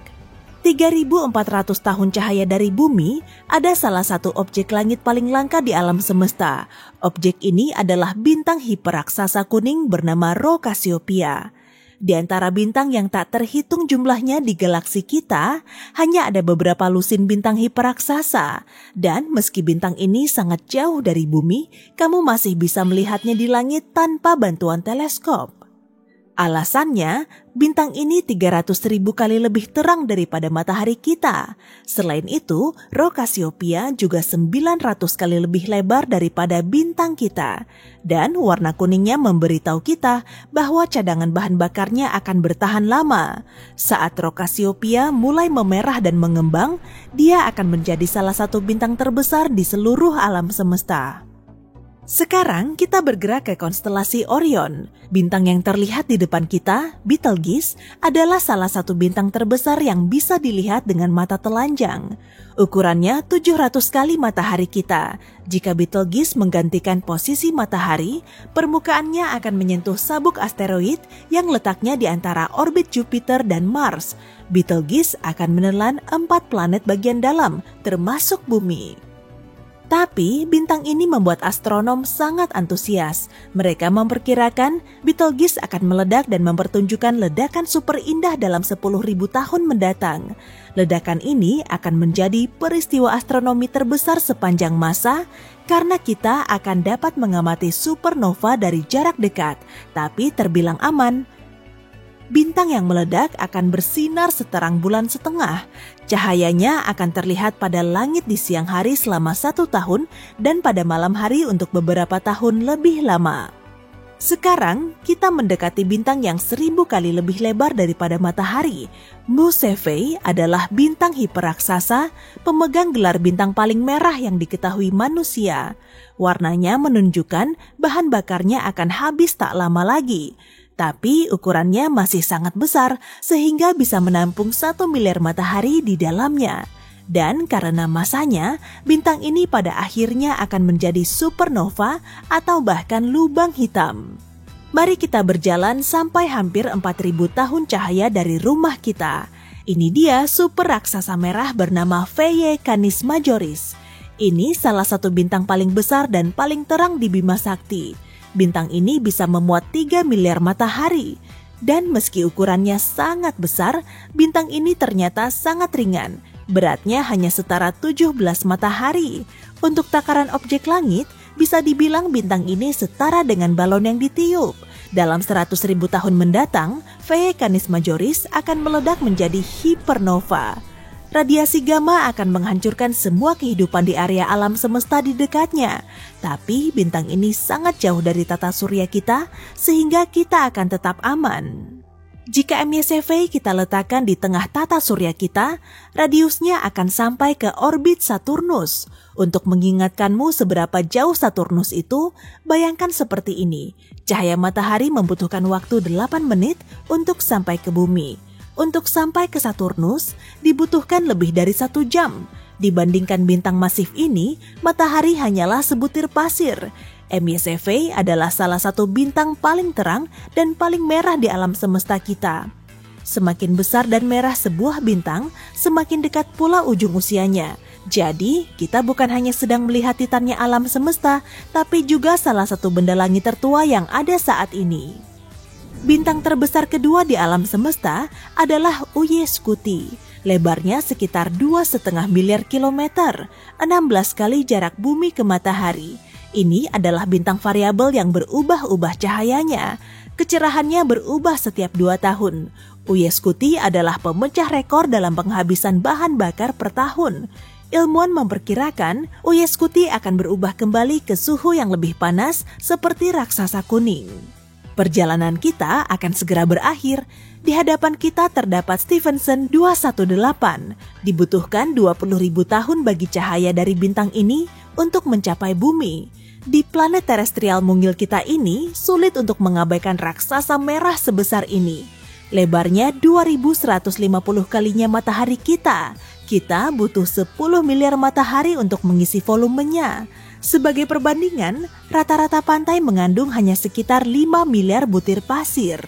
3.400 tahun cahaya dari bumi, ada salah satu objek langit paling langka di alam semesta. Objek ini adalah bintang hiperaksasa kuning bernama Rho Cassiopeia. Di antara bintang yang tak terhitung jumlahnya di galaksi kita, hanya ada beberapa lusin bintang hiperaksasa. Dan meski bintang ini sangat jauh dari bumi, kamu masih bisa melihatnya di langit tanpa bantuan teleskop. Alasannya, bintang ini 300.000 kali lebih terang daripada matahari kita. Selain itu, roh Cassiopeia juga 900 kali lebih lebar daripada bintang kita. Dan warna kuningnya memberitahu kita bahwa cadangan bahan bakarnya akan bertahan lama. Saat roh Cassiopeia mulai memerah dan mengembang, dia akan menjadi salah satu bintang terbesar di seluruh alam semesta. Sekarang kita bergerak ke konstelasi Orion. Bintang yang terlihat di depan kita, Betelgeuse, adalah salah satu bintang terbesar yang bisa dilihat dengan mata telanjang. Ukurannya 700 kali matahari kita. Jika Betelgeuse menggantikan posisi matahari, permukaannya akan menyentuh sabuk asteroid yang letaknya di antara orbit Jupiter dan Mars. Betelgeuse akan menelan 4 planet bagian dalam, termasuk bumi. Tapi bintang ini membuat astronom sangat antusias. Mereka memperkirakan Betelgeuse akan meledak dan mempertunjukkan ledakan super indah dalam 10.000 tahun mendatang. Ledakan ini akan menjadi peristiwa astronomi terbesar sepanjang masa karena kita akan dapat mengamati supernova dari jarak dekat, tapi terbilang aman. Bintang yang meledak akan bersinar seterang bulan setengah. Cahayanya akan terlihat pada langit di siang hari selama 1 tahun dan pada malam hari untuk beberapa tahun lebih lama. Sekarang kita mendekati bintang yang 1000 kali lebih lebar daripada matahari. Mu Cephei adalah bintang hiperaksasa, pemegang gelar bintang paling merah yang diketahui manusia. Warnanya menunjukkan bahan bakarnya akan habis tak lama lagi. Tapi ukurannya masih sangat besar sehingga bisa menampung 1 miliar matahari di dalamnya. Dan karena masanya, bintang ini pada akhirnya akan menjadi supernova atau bahkan lubang hitam. Mari kita berjalan sampai hampir 4.000 tahun cahaya dari rumah kita. Ini dia super raksasa merah bernama Phaeae Canis Majoris. Ini salah satu bintang paling besar dan paling terang di Bima Sakti. Bintang ini bisa memuat 3 miliar matahari. Dan meski ukurannya sangat besar, bintang ini ternyata sangat ringan. Beratnya hanya setara 17 matahari. Untuk takaran objek langit, bisa dibilang bintang ini setara dengan balon yang ditiup. Dalam 100.000 tahun mendatang, Phaeae Canis Majoris akan meledak menjadi hipernova. Radiasi gamma akan menghancurkan semua kehidupan di area alam semesta di dekatnya. Tapi bintang ini sangat jauh dari tata surya kita, sehingga kita akan tetap aman. Jika MY kita letakkan di tengah tata surya kita, radiusnya akan sampai ke orbit Saturnus. Untuk mengingatkanmu seberapa jauh Saturnus itu, bayangkan seperti ini. Cahaya matahari membutuhkan waktu 8 menit untuk sampai ke bumi. Untuk sampai ke Saturnus, dibutuhkan lebih dari 1 jam. Dibandingkan bintang masif ini, matahari hanyalah sebutir pasir. MY adalah salah satu bintang paling terang dan paling merah di alam semesta kita. Semakin besar dan merah sebuah bintang, semakin dekat pula ujung usianya. Jadi, kita bukan hanya sedang melihat titannya alam semesta, tapi juga salah satu benda langit tertua yang ada saat ini. Bintang terbesar kedua di alam semesta adalah Uyscuti. Lebarnya sekitar 2,5 miliar kilometer, 16 kali jarak bumi ke matahari. Ini adalah bintang variabel yang berubah-ubah cahayanya. Kecerahannya berubah setiap 2 tahun. Uyscuti adalah pemecah rekor dalam penghabisan bahan bakar per tahun. Ilmuwan memperkirakan Uyscuti akan berubah kembali ke suhu yang lebih panas seperti raksasa kuning. Perjalanan kita akan segera berakhir. Di hadapan kita terdapat Stephenson 218. Dibutuhkan 20.000 tahun bagi cahaya dari bintang ini untuk mencapai bumi. Di planet terestrial mungil kita ini, sulit untuk mengabaikan raksasa merah sebesar ini. Lebarnya 2150 kalinya matahari kita. Kita butuh 10 miliar matahari untuk mengisi volumenya. Sebagai perbandingan, rata-rata pantai mengandung hanya sekitar 5 miliar butir pasir.